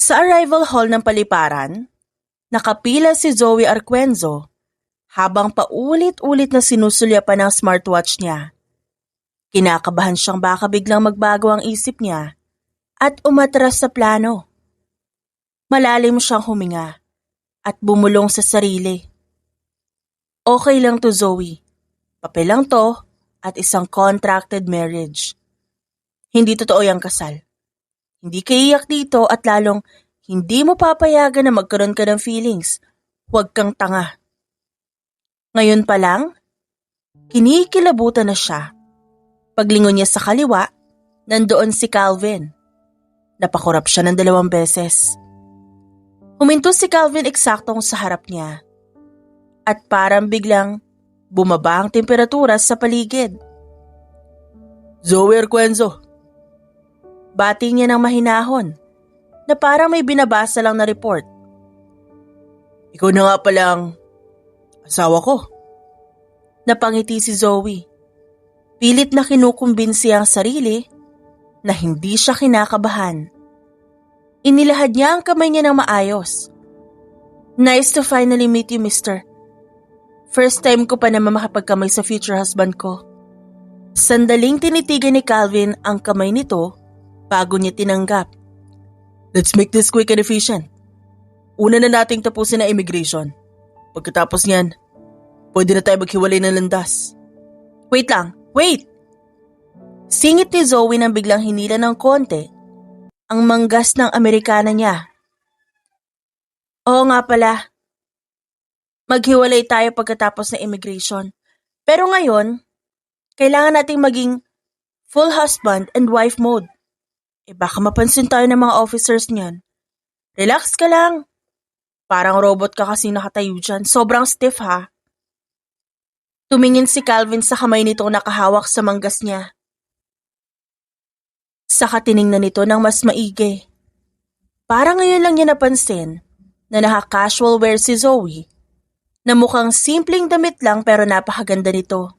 Sa arrival hall ng paliparan, nakapila si Zoe Arquenzo habang paulit-ulit na sinusulyapan ng smartwatch niya. Kinakabahan siyang baka biglang magbago ang isip niya at umatras sa plano. Malalim siyang huminga at bumulong sa sarili. Okay lang to, Zoe. Papel lang to at isang contracted marriage. Hindi totoo yung kasal. Hindi ka iyak dito at lalong hindi mo papayagan na magkaroon ka ng feelings. Huwag kang tanga. Ngayon pa lang, kinikilabutan na siya. Paglingon niya sa kaliwa, nandoon si Calvin. Napakurap siya ng 2 beses. Huminto si Calvin eksaktong sa harap niya. At parang biglang bumaba ang temperatura sa paligid. Zoe Arquenzo. Bati niya ng mahinahon na parang may binabasa lang na report. Ikaw na nga palang asawa ko. Napangiti si Zoe. Pilit na kinukumbinsi ang sarili na hindi siya kinakabahan. Inilahad niya ang kamay niya ng maayos. Nice to finally meet you, mister. First time ko pa naman makapagkamay sa future husband ko. Sandaling tinitigan ni Calvin ang kamay nito bago niya tinanggap. Let's make this quick and efficient. Una na nating tapusin ang immigration. Pagkatapos niyan, pwede na tayo maghiwalay ng landas. Wait lang, wait! Singit ni Zoe nang biglang hinila ng konti ang manggas ng Amerikana niya. Oo nga pala. Maghiwalay tayo pagkatapos ng immigration. Pero ngayon, kailangan nating maging full husband and wife mode. Baka mapansin tayo ng mga officers niyan. Relax ka lang. Parang robot ka kasing nakatayo dyan. Sobrang stiff ha. Tumingin si Calvin sa kamay nito nakahawak sa manggas niya. Saka tiningnan nito ng mas maigi. Parang ngayon lang niya napansin na naka-casual wear si Zoe na mukhang simpleng damit lang pero napakaganda nito.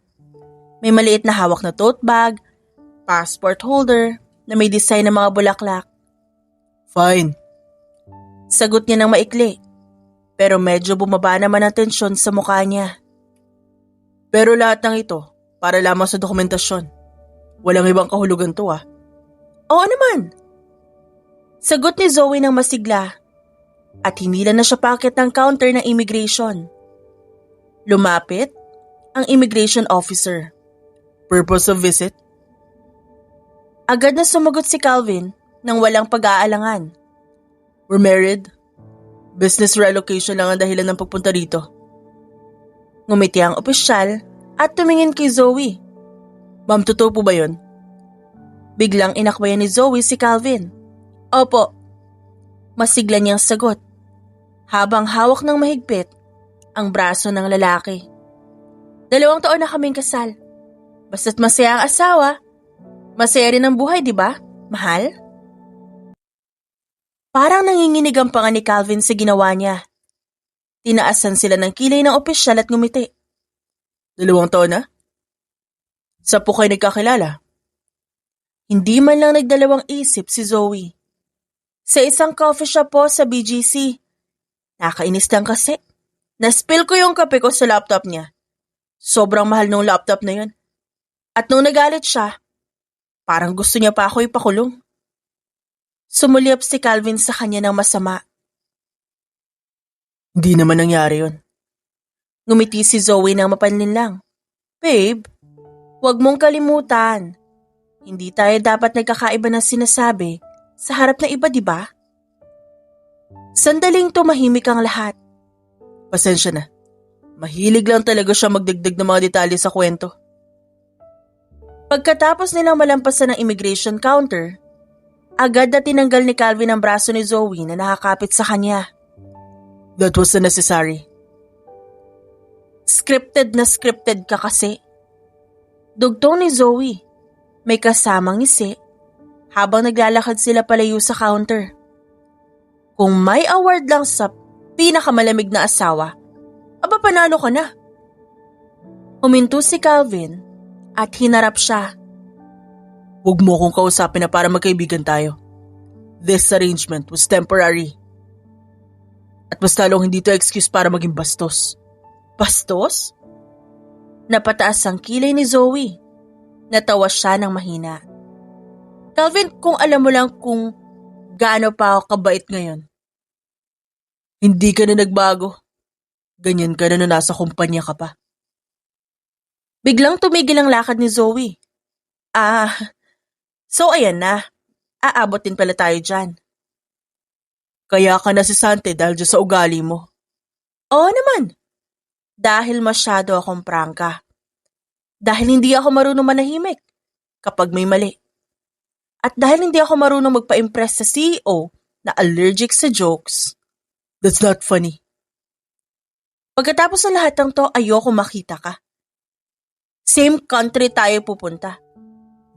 May maliit na hawak na tote bag, passport holder, na may design ng mga bulaklak. Fine. Sagot niya ng maikli, pero medyo bumaba naman ang tensyon sa mukha niya. Pero lahat ng ito, para lamang sa dokumentasyon. Walang ibang kahulugan to ah. Oo naman. Sagot ni Zoe ng masigla, at hinila na siya paakit ng counter ng immigration. Lumapit ang immigration officer. Purpose of visit? Agad na sumagot si Calvin nang walang pag-aalangan. We're married. Business relocation lang ang dahilan ng pagpunta rito. Ngumiti ang opisyal at tumingin kay Zoe. Ma'am, totoo po ba yun? Biglang inakbayan ni Zoe si Calvin. Opo. Masigla niyang sagot, habang hawak ng mahigpit ang braso ng lalaki. 2 taon na kaming kasal. Basta't masaya ang asawa, masaya rin ang buhay, di ba, mahal? Parang nanginginig ang panga ni Calvin sa ginawa niya. Tinaasan sila ng kilay ng opisyal at ngumiti. 2 taon na? Sa po kayo nagkakilala? Hindi man lang nagdalawang isip si Zoe. Sa isang coffee shop po sa BGC. Nakainis lang kasi. Naspill ko yung kape ko sa laptop niya. Sobrang mahal nung laptop na yun. At nung nagalit siya, parang gusto niya pa ako ipakulong. Sumulyap si Calvin sa kanya ng masama. Hindi naman nangyari yun. Ngumiti si Zoe ng mapanlinlang. Babe, huwag mong kalimutan. Hindi tayo dapat nagkakaiba ng sinasabi sa harap ng iba, di ba? Sandaling tumahimik ang lahat. Pasensya na. Mahilig lang talaga siya magdagdag ng mga detalye sa kwento. Pagkatapos nilang malampasan ng immigration counter, agad na tinanggal ni Calvin ang braso ni Zoe na nakakapit sa kanya. That was unnecessary. Scripted na scripted ka kasi. Dugtong ni Zoe, may kasamang ngisi habang naglalakad sila palayo sa counter. Kung may award lang sa pinakamalamig na asawa, aba panalo ka na. Huminto si Calvin at hinarap siya. Huwag mo akong kausapin na para magkaibigan tayo. This arrangement was temporary. At mas lalong hindi to excuse para maging bastos. Bastos? Napataas ang kilay ni Zoe. Natawa siya ng mahina. Calvin, kung alam mo lang kung gaano pa ako kabait ngayon. Hindi ka na nagbago. Ganyan ka na nasa kumpanya ka pa. Biglang tumigil ang lakad ni Zoe. So ayan na. Aabot din pala tayo dyan. Kaya ka nasisante dahil dyan sa ugali mo. Oo naman. Dahil masyado akong prangka. Dahil hindi ako marunong manahimik kapag may mali. At dahil hindi ako marunong magpa-impress sa CEO na allergic sa jokes. That's not funny. Pagkatapos ng lahat ng to, ayoko makita ka. Same country tayo pupunta.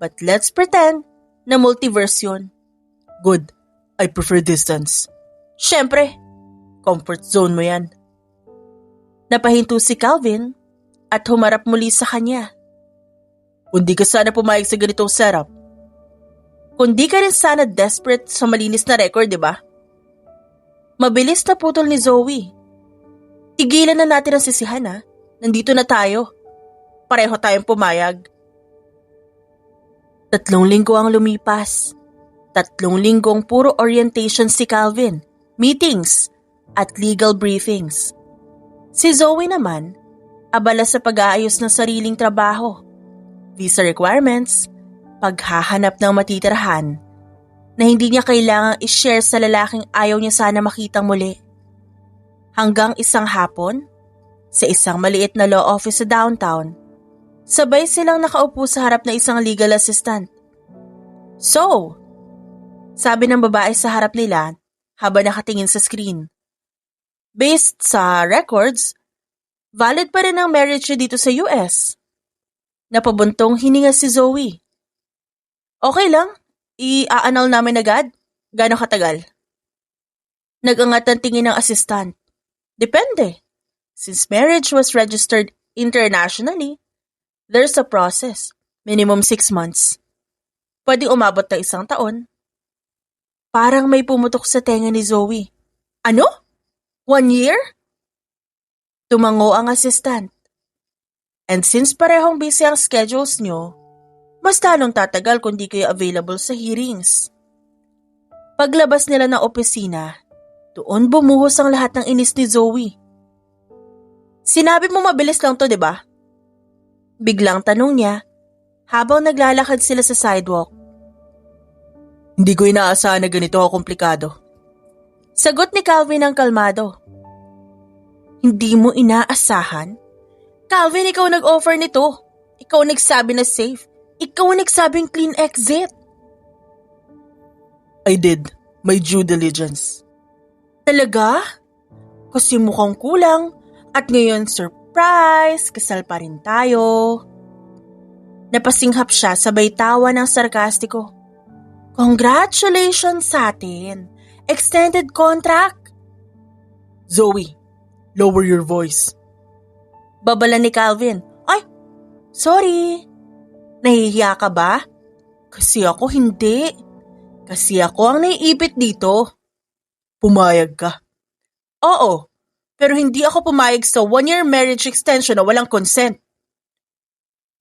But let's pretend na multiverse yun. Good. I prefer distance. Syempre, comfort zone mo yan. Napahinto si Calvin at humarap muli sa kanya. Kundi ka sana pumayag sa ganitong setup. Kundi ka rin sana desperate sa malinis na record, di ba? Mabilis na putol ni Zoe. Tigilan na natin ang sisihan, ha? Nandito na tayo. Pareho tayong pumayag. 3 linggo ang lumipas. 3 linggong puro orientation si Calvin, meetings, at legal briefings. Si Zoe naman, abala sa pag-aayos ng sariling trabaho, visa requirements, paghahanap ng matitirahan na hindi niya kailangang i-share sa lalaking ayaw niya sana makitang muli. Hanggang isang hapon, sa isang maliit na law office sa downtown, sabay silang nakaupo sa harap na isang legal assistant. So, sabi ng babae sa harap nila habang nakatingin sa screen. Based sa records, valid pa rin ang marriage niya dito sa US. Napabuntong hininga si Zoe. Okay lang, i-aanal namin agad. Gano'ng katagal? Nag-angat ang tingin ng assistant. Depende. Since marriage was registered internationally, there's a process. Minimum 6 months. Pwedeng umabot na 1 taon. Parang may pumutok sa tenga ni Zoe. Ano? 1 year? Tumango ang assistant. And since parehong busy ang schedules nyo, mas lalong tatagal kung di kayo available sa hearings. Paglabas nila ng opisina, doon bumuhos ang lahat ng inis ni Zoe. Sinabi mo mabilis lang to, di ba? Biglang tanong niya habang naglalakad sila sa sidewalk. Hindi ko inaasahan na ganito komplikado. Sagot ni Calvin ang kalmado. Hindi mo inaasahan? Calvin, ikaw nag-offer nito. Ikaw nagsabi na safe. Ikaw nagsabing clean exit. I did. My due diligence. Talaga? Kasi mukhang kulang. At ngayon, surprise, kasal pa rin tayo. Napasinghap siya sabay tawa ng sarkastiko. Congratulations sa atin. Extended contract. Zoe, lower your voice. Babala ni Calvin. Ay, sorry. Nahihiya ka ba? Kasi ako hindi. Kasi ako ang naiipit dito. Pumayag ka. Oo, pero hindi ako pumayag sa 1-year marriage extension na walang consent.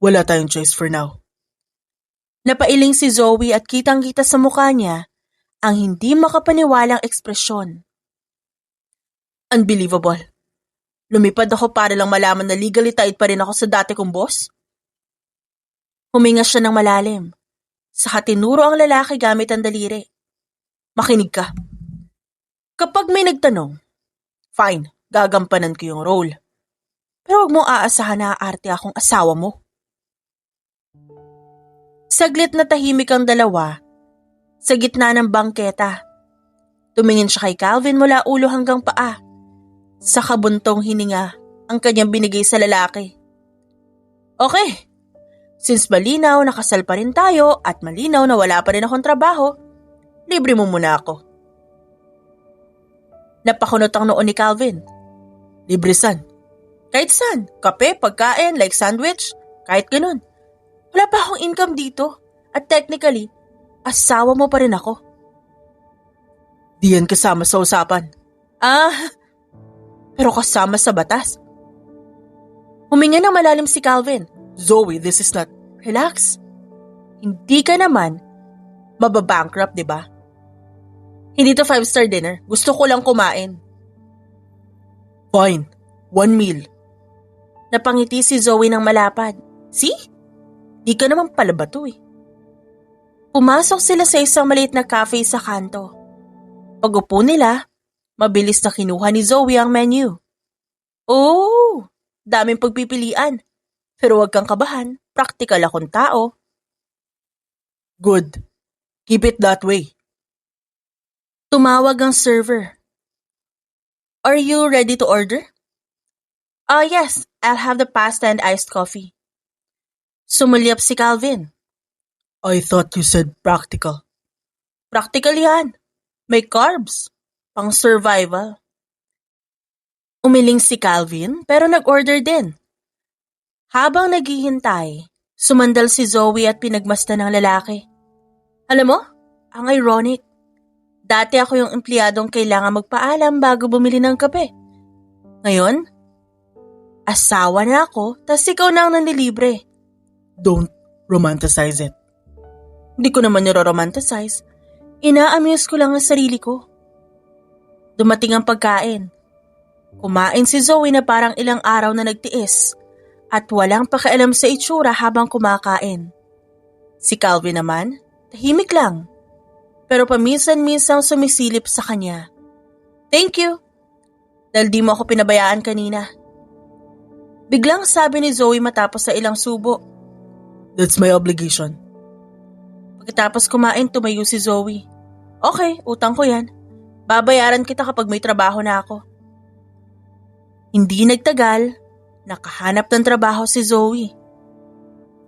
Wala tayong choice for now. Napailing si Zoe at kitang-kita sa mukha niya ang hindi makapaniwalang ekspresyon. Unbelievable. Lumipad ako para lang malaman na legally tied pa rin ako sa dati kong boss. Huminga siya ng malalim. Saka tinuro ang lalaki gamit ang daliri. Makinig ka. Kapag may nagtanong, fine, gagampanan ko yung role. Pero huwag mong aasahan na aarte akong asawa mo. Saglit na tahimik ang dalawa sa gitna ng bangketa. Tumingin siya kay Calvin mula ulo hanggang paa. Sa kabuntong hininga ang kanyang binigay sa lalaki. Okay, since malinaw na kasal pa rin tayo at malinaw na wala pa rin akong trabaho, libre mo muna ako. Napakunot ang noon ni Calvin. Libre san? Kahit san, kape, pagkain, like sandwich, kahit ganun. Wala pa akong income dito at technically, asawa mo pa rin ako. Di yan kasama sa usapan. Pero kasama sa batas. Huminga ng malalim si Calvin. Zoe, this is not... Relax. Hindi ka naman mababankrupt, di ba? Hindi to 5-star dinner. Gusto ko lang kumain. Fine. 1 meal. Napangiti si Zoe ng malapad. See? Di ka naman pala ba to eh. Pumasok sila sa isang maliit na cafe sa kanto. Pag-upo nila, mabilis na kinuha ni Zoe ang menu. Oh, daming pagpipilian. Pero huwag kang kabahan, practical akong tao. Good. Keep it that way. Tumawag ang server. Are you ready to order? Yes, I'll have the pasta and iced coffee. Sumulyap si Calvin. I thought you said practical. Practical yan. May carbs. Pang survival. Umiling si Calvin pero nag-order din. Habang naghihintay, sumandal si Zoe at pinagmasdan ng lalaki. Alam mo, ang ironic. Dati ako yung empleyadong kailangan magpaalam bago bumili ng kape. Ngayon, asawa na ako, tas ikaw na ang nanlilibre. Don't romanticize it. Hindi ko naman niro-romanticize. Ina-amuse ko lang ang sarili ko. Dumating ang pagkain. Kumain si Zoe na parang ilang araw na nagtiis at walang pakialam sa itsura habang kumakain. Si Calvin naman, tahimik lang. Pero paminsan-minsang sumisilip sa kanya. Thank you. Dahil di mo ako pinabayaan kanina. Biglang sabi ni Zoe matapos sa ilang subo. That's my obligation. Pagkatapos kumain, tumayo si Zoe. Okay, utang ko yan. Babayaran kita kapag may trabaho na ako. Hindi nagtagal, nakahanap ng trabaho si Zoe.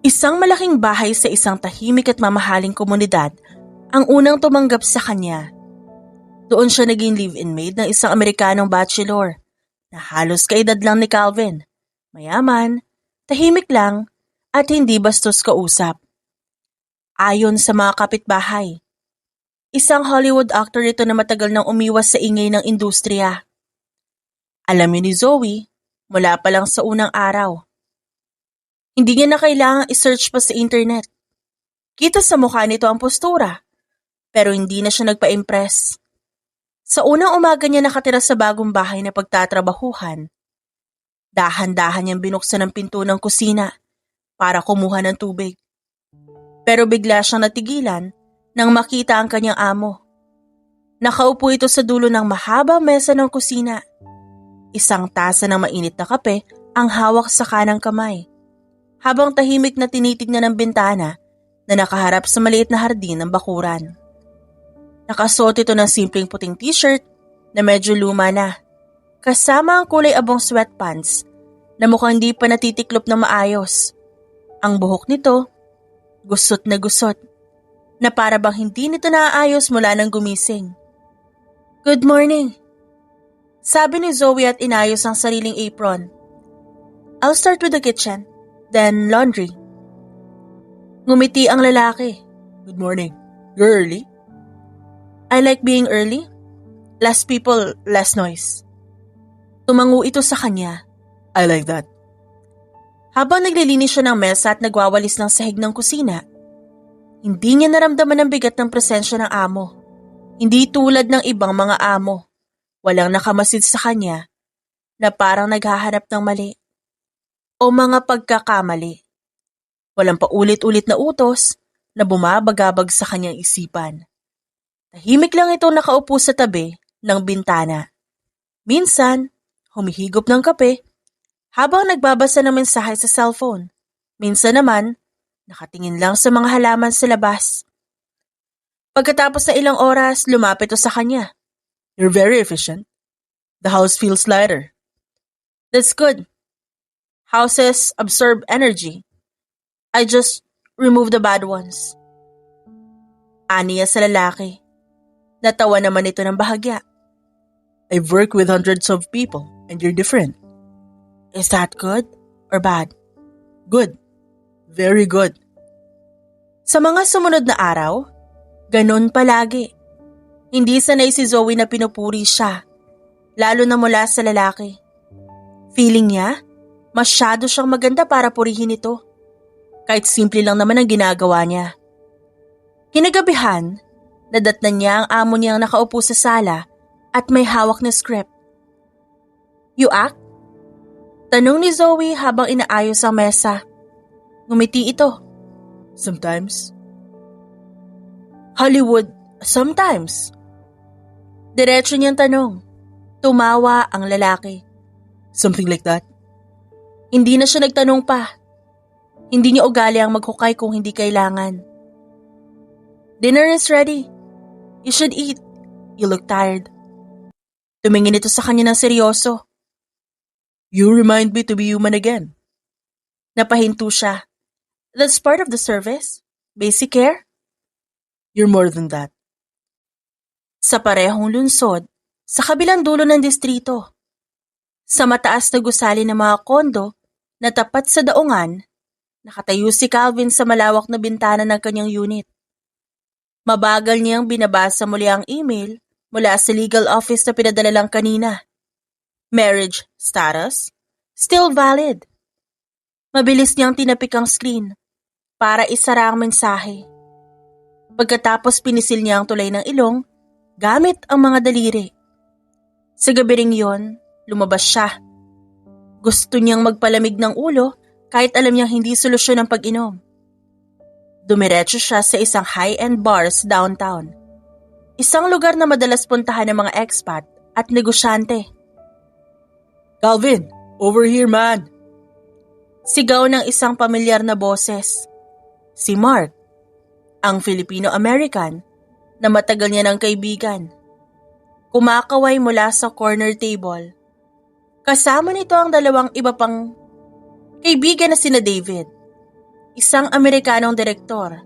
Isang malaking bahay sa isang tahimik at mamahaling komunidad ang unang tumanggap sa kanya. Doon siya naging live-in maid ng isang Amerikanong bachelor na halos kaedad lang ni Calvin. Mayaman, tahimik lang at hindi bastos kausap. Ayon sa mga kapitbahay, isang Hollywood actor ito na matagal nang umiwas sa ingay ng industriya. Alam niyo ni Zoe, mula pa lang sa unang araw. Hindi niya na kailangang i-search pa sa internet. Kita sa mukha nito ang postura, pero hindi na siya nagpa-impress. Sa unang umaga niya nakatira sa bagong bahay na pagtatrabahuhan, dahan-dahan niyang binuksan ang pinto ng kusina para kumuha ng tubig. Pero bigla siyang natigilan nang makita ang kanyang amo. Nakaupo ito sa dulo ng mahabang mesa ng kusina. Isang tasa ng mainit na kape ang hawak sa kanang kamay, habang tahimik na tinitignan ng bintana na nakaharap sa maliit na hardin ng bakuran. Nakasuot ito ng simpleng puting t-shirt na medyo luma na, kasama ang kulay abong sweatpants na mukhang hindi pa natitiklop na maayos. Ang buhok nito, gusot na para bang hindi nito naaayos mula nang gumising. Good morning. Sabi ni Zoe at inayos ang sariling apron. I'll start with the kitchen, then laundry. Ngumiti ang lalaki. Good morning. You're early? I like being early. Less people, less noise. Tumango ito sa kanya. I like that. Habang naglilinis siya ng mesa at nagwawalis ng sahig ng kusina, hindi niya naramdaman ang bigat ng presensya ng amo. Hindi tulad ng ibang mga amo. Walang nakamasid sa kanya na parang naghahanap ng mali o mga pagkakamali. Walang paulit-ulit na utos na bumabagabag sa kanyang isipan. Tahimik lang ito nakaupo sa tabi ng bintana. Minsan, humihigop ng kape habang nagbabasa ng mensahe sa cellphone. Minsan naman, nakatingin lang sa mga halaman sa labas. Pagkatapos na ilang oras, lumapit ito sa kanya. You're very efficient. The house feels lighter. That's good. Houses absorb energy. I just remove the bad ones. Aniya sa lalaki. Natawa naman ito ng bahagya. I've worked with hundreds of people and you're different. Is that good or bad? Good. Very good. Sa mga sumunod na araw, ganun palagi. Hindi sanay si Zoe na pinupuri siya, lalo na mula sa lalaki. Feeling niya, masyado siyang maganda para purihin ito. Kahit simple lang naman ang ginagawa niya. Kinagabihan, nadatnan niya ang amo niyang nakaupo sa sala at may hawak na script. "You act?" Tanong ni Zoe habang inaayos ang mesa. Ngumiti ito. "Sometimes." "Hollywood, sometimes?" Diretso niyang tanong. Tumawa ang lalaki. "Something like that?" Hindi na siya nagtanong pa. Hindi niya ugali ang maghukay kung hindi kailangan. "Dinner is ready. You should eat. You look tired." Tumingin ito sa kanya ng seryoso. "You remind me to be human again." Napahinto siya. "That's part of the service? Basic care?" "You're more than that." Sa parehong lunsod, sa kabilang dulo ng distrito, sa mataas na gusali ng mga kondo na tapat sa daungan, nakatayo si Calvin sa malawak na bintana ng kanyang unit. Mabagal niyang binabasa muli ang email mula sa legal office na pinadala lang kanina. Marriage status? Still valid. Mabilis niyang tinapik ang screen para isara ang mensahe. Pagkatapos pinisil niya ang tulay ng ilong gamit ang mga daliri. Sa gabi ring yon, lumabas siya. Gusto niyang magpalamig ng ulo kahit alam niyang hindi solusyon ang pag-inom. Dumiretso siya sa isang high-end bar sa downtown. Isang lugar na madalas puntahan ng mga expat at negosyante. "Calvin, over here man!" Sigaw ng isang pamilyar na boses. Si Mark, ang Filipino-American na matagal niya ng kaibigan. Kumakaway mula sa corner table. Kasama nito ang dalawang iba pang kaibigan na sina David, isang Amerikanong direktor,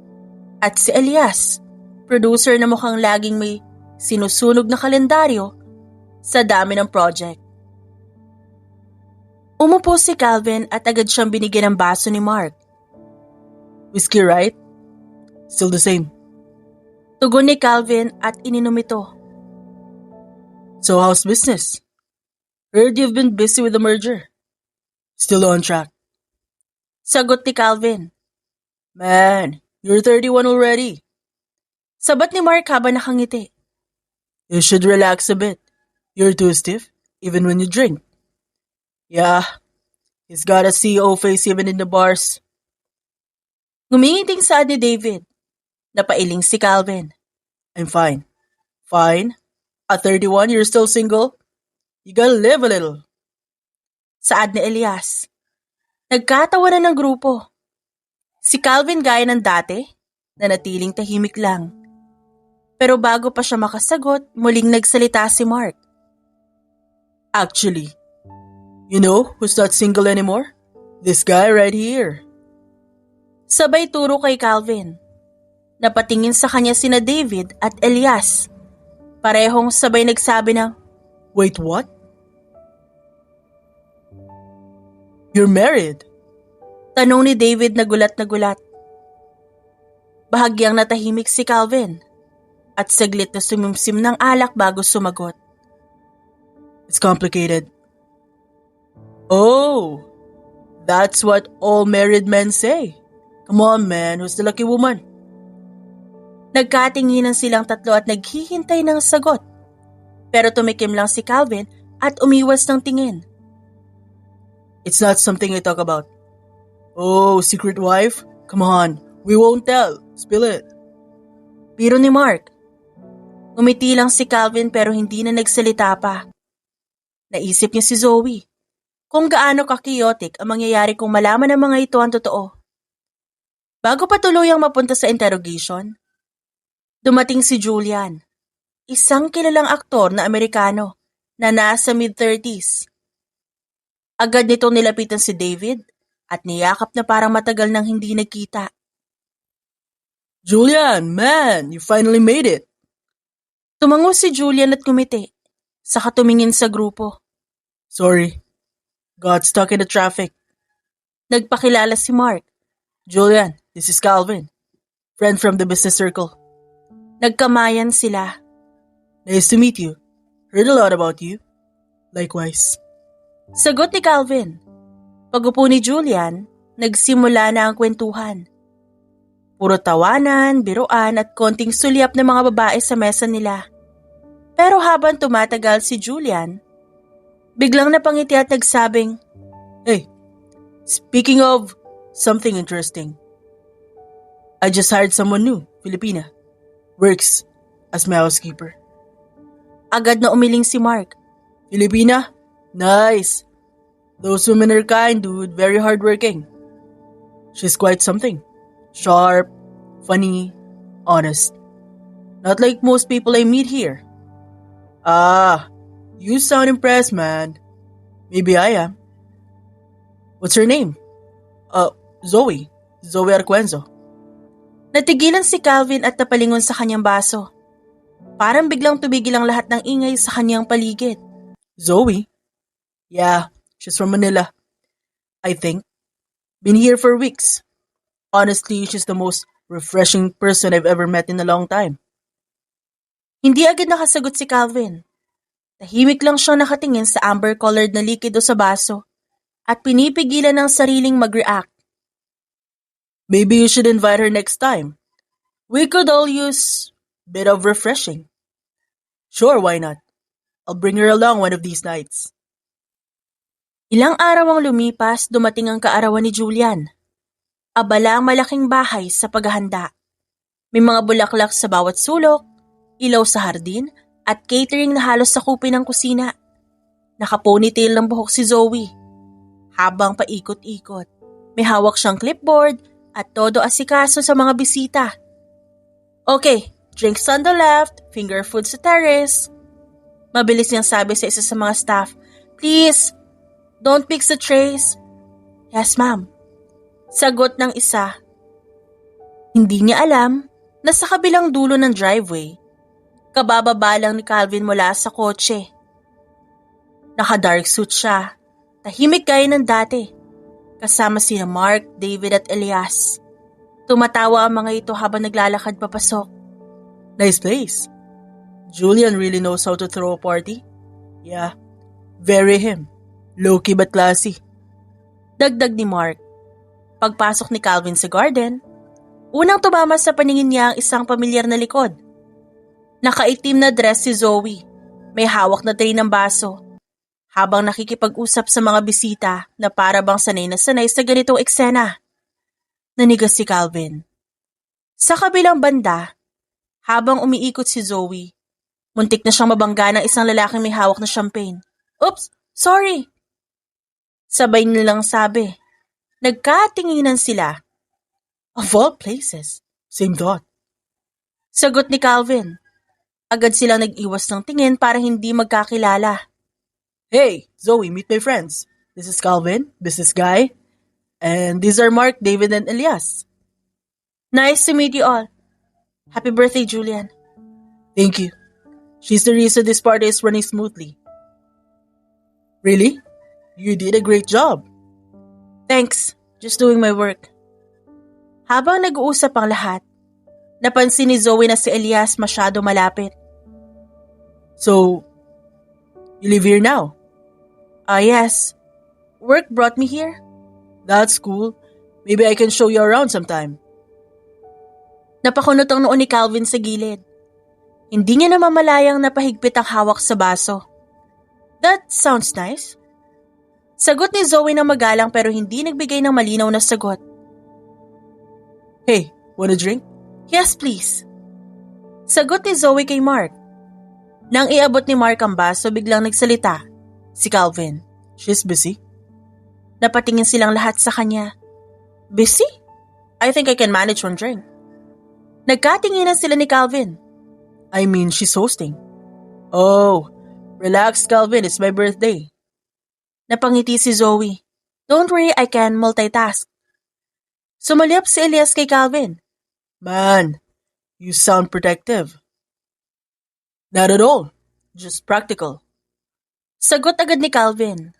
at si Elias, producer na mukhang laging may sinusunog na kalendaryo sa dami ng project. Umupo si Calvin at agad siyang binigyan ng baso ni Mark. "Whiskey, right? Still the same." Tugon ni Calvin at ininom ito. "So how's business? Heard you've been busy with the merger." "Still on track." Sagot ni Calvin. "Man, you're 31 already." Sabat ni Mark habang nakangiti. "You should relax a bit. You're too stiff, even when you drink." "Yeah, he's got a CEO face even in the bars." Ngumingiting saad ni David. Napailing si Calvin. "I'm fine." "Fine? At 31, you're still single? You gotta live a little." Saad ni Elias. Nagkatawanan ng grupo. Si Calvin gaya ng dati, nanatiling tahimik lang. Pero bago pa siya makasagot, muling nagsalita si Mark. "Actually, you know who's not single anymore? This guy right here." Sabay turo kay Calvin. Napatingin sa kanya sina David at Elias. Parehong sabay nagsabi ng, "Wait, what? You're married?" Tanong ni David na gulat na gulat. Bahagyang natahimik si Calvin at saglit na sumimsim ng alak bago sumagot. "It's complicated." "Oh, that's what all married men say. Come on man, who's the lucky woman?" Nagkatinginan silang tatlo at naghihintay ng sagot. Pero tumikim lang si Calvin at umiwas ng tingin. "It's not something I talk about." "Oh, secret wife? Come on, we won't tell. Spill it." Biro ni Mark. Umiti lang si Calvin pero hindi na nagsalita pa. Naisip niya si Zoe. Kung gaano ka-chaotic ang mangyayari kung malaman ng mga ito ang totoo. Bago pa tuluyang mapunta sa interrogation, dumating si Julian, isang kilalang aktor na Amerikano na nasa mid-30s. Agad nitong nilapitan si David at niyakap na parang matagal nang hindi nagkita. "Julian, man, you finally made it." Tumango si Julian at kumiti, saka tumingin sa grupo. "Sorry, got stuck in the traffic." Nagpakilala si Mark. "Julian, this is Calvin, friend from the business circle." Nagkamayan sila. Nice to meet you. Heard a lot about you. Likewise. Sagot ni Calvin. Pag-upo ni Julian, nagsimula na ang kwentuhan. Puro tawanan, biruan at konting sulyap ng mga babae sa mesa nila. Pero habang tumatagal si Julian, biglang napangiti at nagsabing, Hey, speaking of something interesting, I just hired someone new, Filipina. Works as my housekeeper. Agad na umiling si Mark. Filipina? Nice. Those women are kind, dude. Very hardworking. She's quite something. Sharp, funny, honest. Not like most people I meet here. Ah, you sound impressed, man. Maybe I am. What's her name? Zoe. Zoe Arquenzo. Natigilan si Calvin at napalingon sa kanyang baso. Parang biglang tumigil ang lahat ng ingay sa kanyang paligid. Zoe? Yeah, she's from Manila. I think. Been here for weeks. Honestly, she's the most refreshing person I've ever met in a long time. Hindi agad nakasagot si Calvin. Tahimik lang siyang nakatingin sa amber-colored na likido sa baso at pinipigilan ng sariling mag-react. Maybe you should invite her next time. We could all use a bit of refreshing. Sure, why not? I'll bring her along one of these nights. Ilang araw ang lumipas, dumating ang kaarawan ni Julian. Abala ang malaking bahay sa paghahanda. May mga bulaklak sa bawat sulok, ilaw sa hardin, at catering na halos sakupin ng kusina. Naka-ponytail ng buhok si Zoe. Habang paikot-ikot, may hawak siyang clipboard at todo asikaso sa mga bisita. Okay, drinks on the left, finger food sa terrace. Mabilis niyang sabi sa isa sa mga staff, Please, don't mix the trays. Yes, ma'am. Sagot ng isa. Hindi niya alam na sa kabilang dulo ng driveway, kabababa lang ni Calvin mula sa kotse. Naka-dark suit siya, tahimik gaya ng dati, kasama sina Mark, David at Elias. Tumatawa ang mga ito habang naglalakad papasok. Nice place. Julian really knows how to throw a party. Yeah, very him. Low-key but classy. Dagdag ni Mark. Pagpasok ni Calvin sa garden, unang tumama sa paningin niya ang isang pamilyar na likod. Nakaitim na dress si Zoe, may hawak na tray ng baso, habang nakikipag-usap sa mga bisita na para bang sanay na sanay sa ganitong eksena. Nanigas si Calvin. Sa kabilang banda, habang umiikot si Zoe, muntik na siyang mabangga ng isang lalaking may hawak na champagne. Oops, sorry! Sabay nilang sabi. Nagkatinginan sila. Of all places. Same thought. Sagot ni Calvin. Agad silang nag-iwas ng tingin para hindi magkakilala. Hey, Zoe, meet my friends. This is Calvin, business guy. And these are Mark, David, and Elias. Nice to meet you all. Happy birthday, Julian. Thank you. She's the reason this party is running smoothly. Really? You did a great job. Thanks. Just doing my work. Habang nag-uusap ang lahat, napansin ni Zoe na si Elias masyado malapit. So, you live here now? Yes. Work brought me here. That's cool. Maybe I can show you around sometime. Napakunot ang noo ni Calvin sa gilid. Hindi niya namamalayang napahigpit ang hawak sa baso. That sounds nice. Sagot ni Zoe na magalang pero hindi nagbigay ng malinaw na sagot. Hey, wanna drink? Yes, please. Sagot ni Zoe kay Mark. Nang iabot ni Mark ang baso, biglang nagsalita. Si Calvin. She's busy. Napatingin silang lahat sa kanya. Busy? I think I can manage one drink. Nagkatinginan sila ni Calvin. I mean, she's hosting. Oh, relax, Calvin. It's my birthday. Napangiti si Zoe. Don't worry, I can multitask. Sumalyap si Elias kay Calvin. Man, you sound protective. Not at all. Just practical. Sagot agad ni Calvin.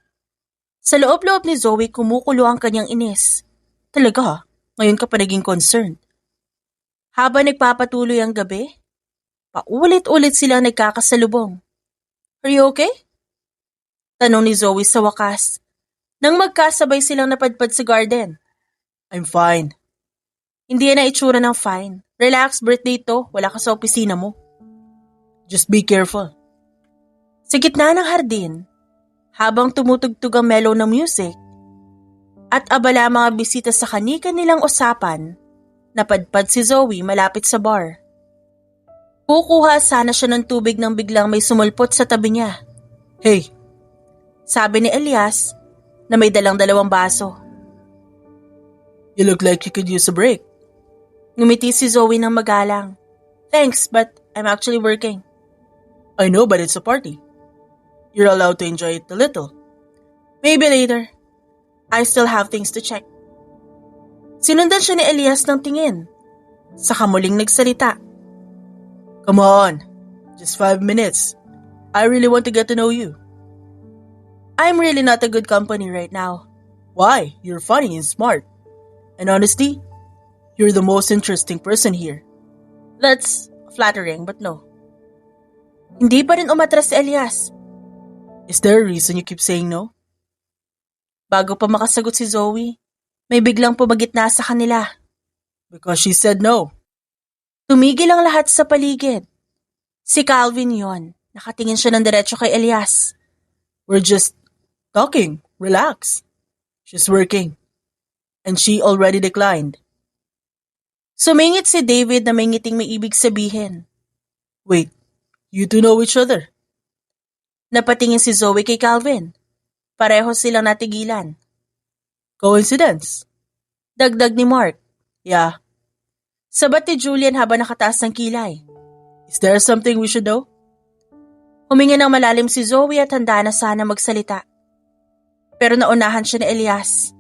Sa loob-loob ni Zoe kumukulo ang kanyang inis. Talaga, ngayon ka pa naging concerned. Habang nagpapatuloy ang gabi, Paulit-ulit silang nagkakasalubong. Are you okay? Tanong ni Zoe sa wakas, nang magkasabay silang napadpad sa garden. I'm fine. Hindi yan ang itsura ng fine. Relax, birthday to. Wala ka sa opisina mo. Just be careful. Sa gitna ng hardin, habang tumutugtog ang mellow na music, at abala ang mga bisita sa kanika nilang usapan, napadpad si Zoe malapit sa bar. Kukuha sana siya ng tubig nang biglang may sumulpot sa tabi niya. Hey, Sabi ni Elias na may dalang dalawang baso. you look like you could use a break. Ngumiti si Zoe ng magalang. Thanks, but I'm actually working. I know, but it's a party. You're allowed to enjoy it a little. Maybe later. I still have things to check. Sinundan siya ni Elias ng tingin. Saka muling nagsalita. Come on, just 5 minutes. I really want to get to know you. I'm really not a good company right now. Why? You're funny and smart. And honestly, you're the most interesting person here. That's flattering, but no. Hindi pa rin umatras si Elias. Is there a reason you keep saying no? Bago pa makasagot si Zoe, may biglang pumagitna sa kanila. Because she said no. Tumigil ang lahat sa paligid. Si Calvin yon. Nakatingin siya ng diretso kay Elias. We're just talking. Relax. She's working. And she already declined. Sumingit si David na may ngiting may ibig sabihin. Wait, you two know each other? Napatingin si Zoe kay Calvin. Pareho silang natigilan. Coincidence? Dagdag ni Mark. Yeah. Sabat ni Julian habang nakataas ng kilay. Is there something we should know? Huminga ng malalim si Zoe at handa na sana magsalita. Pero naunahan siya ni Elias.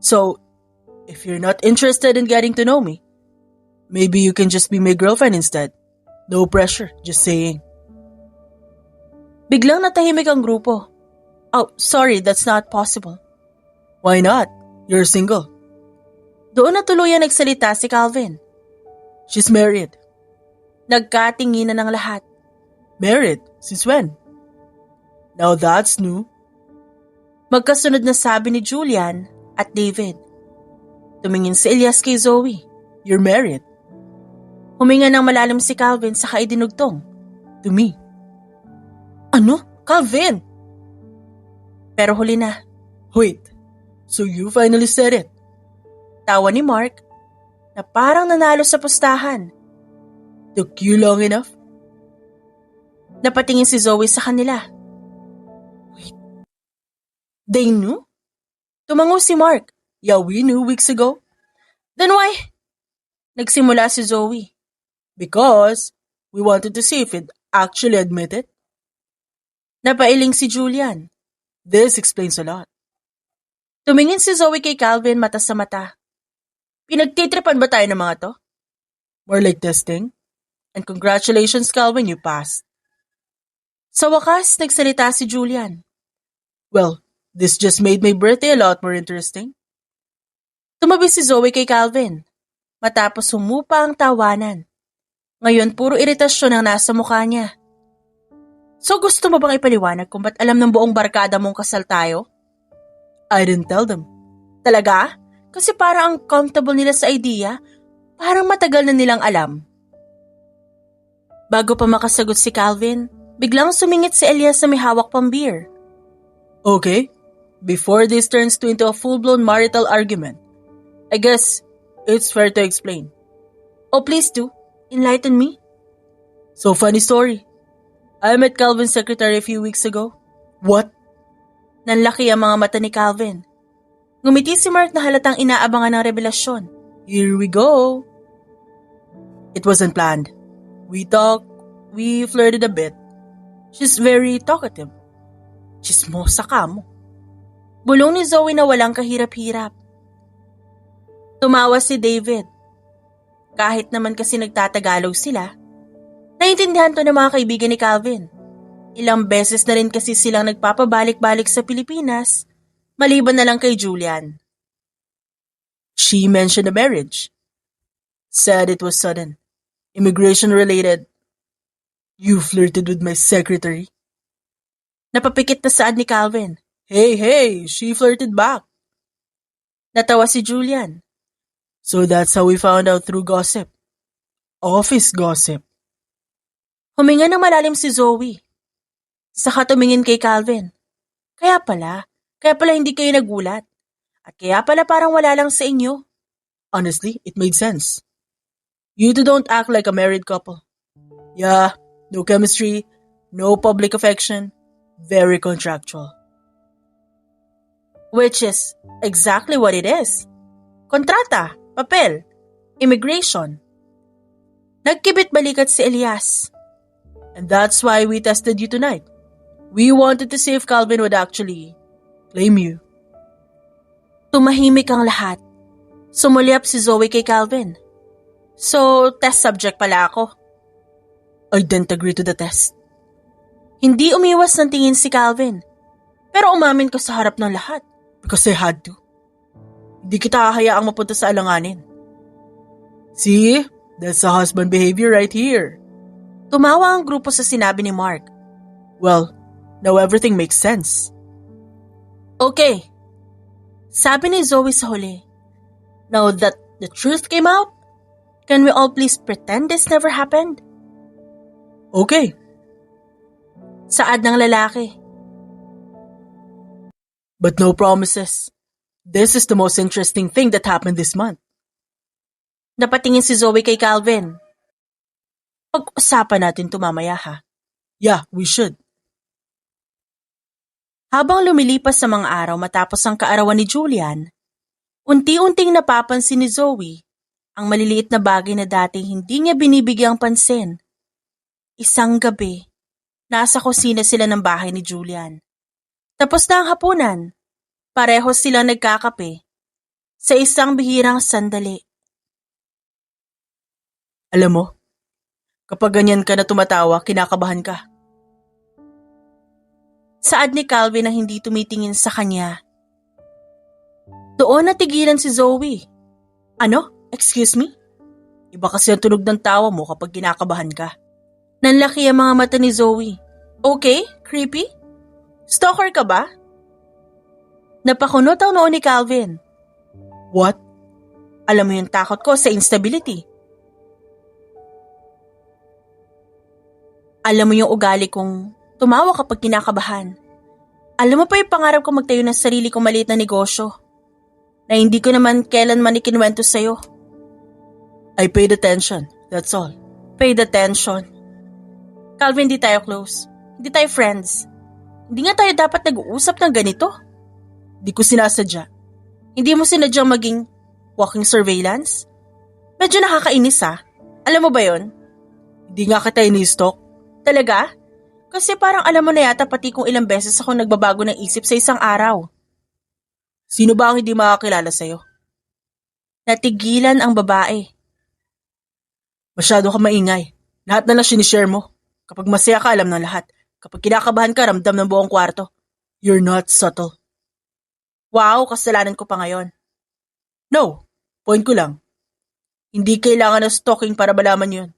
So, if you're not interested in getting to know me, maybe you can just be my girlfriend instead. No pressure, just saying. Biglang natahimik ang grupo. Oh, sorry, that's not possible. Why not? You're single. Doon na tuluyan nagsalita si Calvin. She's married. Nagkatinginan ng lahat. Married? Since when? Now that's new. Magkasunod na sabi ni Julian at David. Tumingin si Elias kay Zoe. You're married. Huminga ng malalim si Calvin saka idinugtong. To me. Ano? Calvin! Pero huli na. Wait, so you finally said it? Tawa ni Mark na parang nanalo sa pustahan. Took you long enough? Napatingin si Zoe sa kanila. Wait. They knew? Tumango si Mark. Yeah, we knew weeks ago. Then why? Nagsimula si Zoe. Because we wanted to see if you'd actually admit it. Napailing si Julian. This explains a lot. Tumingin si Zoe kay Calvin mata sa mata. Pinagtitripan ba tayo ng mga to? More like testing. And congratulations, Calvin, you passed. Sa wakas, nagsalita si Julian. Well, this just made my birthday a lot more interesting. Tumabi si Zoe kay Calvin. Matapos humupa ang tawanan. Ngayon, puro iritasyon ang nasa mukha niya. So gusto mo bang ipaliwanag kung ba't alam ng buong barkada mong kasal tayo? I didn't tell them. Talaga? Kasi parang ang comfortable nila sa idea, parang matagal na nilang alam. Bago pa makasagot si Calvin, biglang sumingit si Elias na may hawak pang beer. Okay, before this turns into a full-blown marital argument, I guess it's fair to explain. Oh, please do. Enlighten me. So funny story. I met Calvin's secretary a few weeks ago. What? Nanlaki ang mga mata ni Calvin. Ngumiti si Mark na halatang inaabangan ng revelasyon. Here we go. It wasn't planned. We talked, we flirted a bit. She's very talkative. Chismosa ka mo. Bulong ni Zoe na walang kahirap-hirap. Tumawa si David. Kahit naman kasi nagtatagalog sila, naintindihan to ng mga kaibigan ni Calvin. Ilang beses na rin kasi silang nagpapabalik-balik sa Pilipinas, maliban na lang kay Julian. She mentioned a marriage. Said it was sudden. Immigration related. You flirted with my secretary? Napapikit na saad ni Calvin. Hey, she flirted back. Natawa si Julian. So that's how we found out through gossip. Office gossip. Huminga ng malalim si Zoe. Saka tumingin kay Calvin. Kaya pala hindi kayo nagulat. At kaya pala parang wala lang sa inyo. Honestly, it made sense. You two don't act like a married couple. Yeah, no chemistry, no public affection, very contractual. Which is exactly what it is. Kontrata, papel, immigration. Nagkibit-balikat si Elias. And that's why we tested you tonight. We wanted to see if Calvin would actually claim you. Tumahimik ang lahat. Sumulyap si Zoe kay Calvin. So, test subject pala ako. I didn't agree to the test. Hindi umiwas ng tingin si Calvin. Pero umamin ko sa harap ng lahat. Because I had to. Hindi kita hahayaang mapunta sa alanganin. See? That's a husband behavior right here. Tumawa ang grupo sa sinabi ni Mark. Well, now everything makes sense. Okay. Sabi ni Zoe sa huli. Now that the truth came out, can we all please pretend this never happened? Okay. Saad ng lalaki. But no promises. This is the most interesting thing that happened this month. Napatingin si Zoe kay Calvin. Pag-usapan natin ito mamaya ha. Yeah, we should. Habang lumilipas sa mga araw matapos ang kaarawan ni Julian, unti-unting napapansin ni Zoe ang maliliit na bagay na dating hindi niya binibigyang pansin. Isang gabi, nasa kusina sila ng bahay ni Julian. Tapos na ang hapunan. Pareho silang nagkakape sa isang bihirang sandali. Alam mo, kapag ganyan ka na tumatawa, kinakabahan ka. Saad ni Calvin na hindi tumitingin sa kanya. Doon natigilan si Zoe. Ano? Excuse me? Iba kasi ang tunog ng tawa mo kapag kinakabahan ka. Nanlaki ang mga mata ni Zoe. Okay? Creepy? Stalker ka ba? Napakunot ang noo ni Calvin. What? Alam mo yung takot ko sa instability. Alam mo yung ugali kong tumawa kapag kinakabahan. Alam mo pa yung pangarap ko magtayo ng sarili kong maliit na negosyo na hindi ko naman kailanman ikinuwento sa'yo. I paid attention, that's all. Paid attention. Calvin, di tayo close. Hindi tayo friends. Hindi nga tayo dapat nag-uusap ng ganito. Di ko sinasadya. Hindi mo sinadyang maging walking surveillance? Medyo nakakainis ha. Alam mo ba yon? Hindi nga kita ini-stalk. Talaga? Kasi parang alam mo na yata pati kung ilang beses ako nagbabago ng isip sa isang araw. Sino ba ang hindi makakilala sa'yo? Natigilan ang babae. Masyado ka maingay. Lahat na lang sinishare mo. Kapag masaya ka, alam ng lahat. Kapag kinakabahan ka, ramdam ng buong kwarto. You're not subtle. Wow, kasalanan ko pa ngayon. No, point ko lang. Hindi kailangan ng stalking para malaman yun.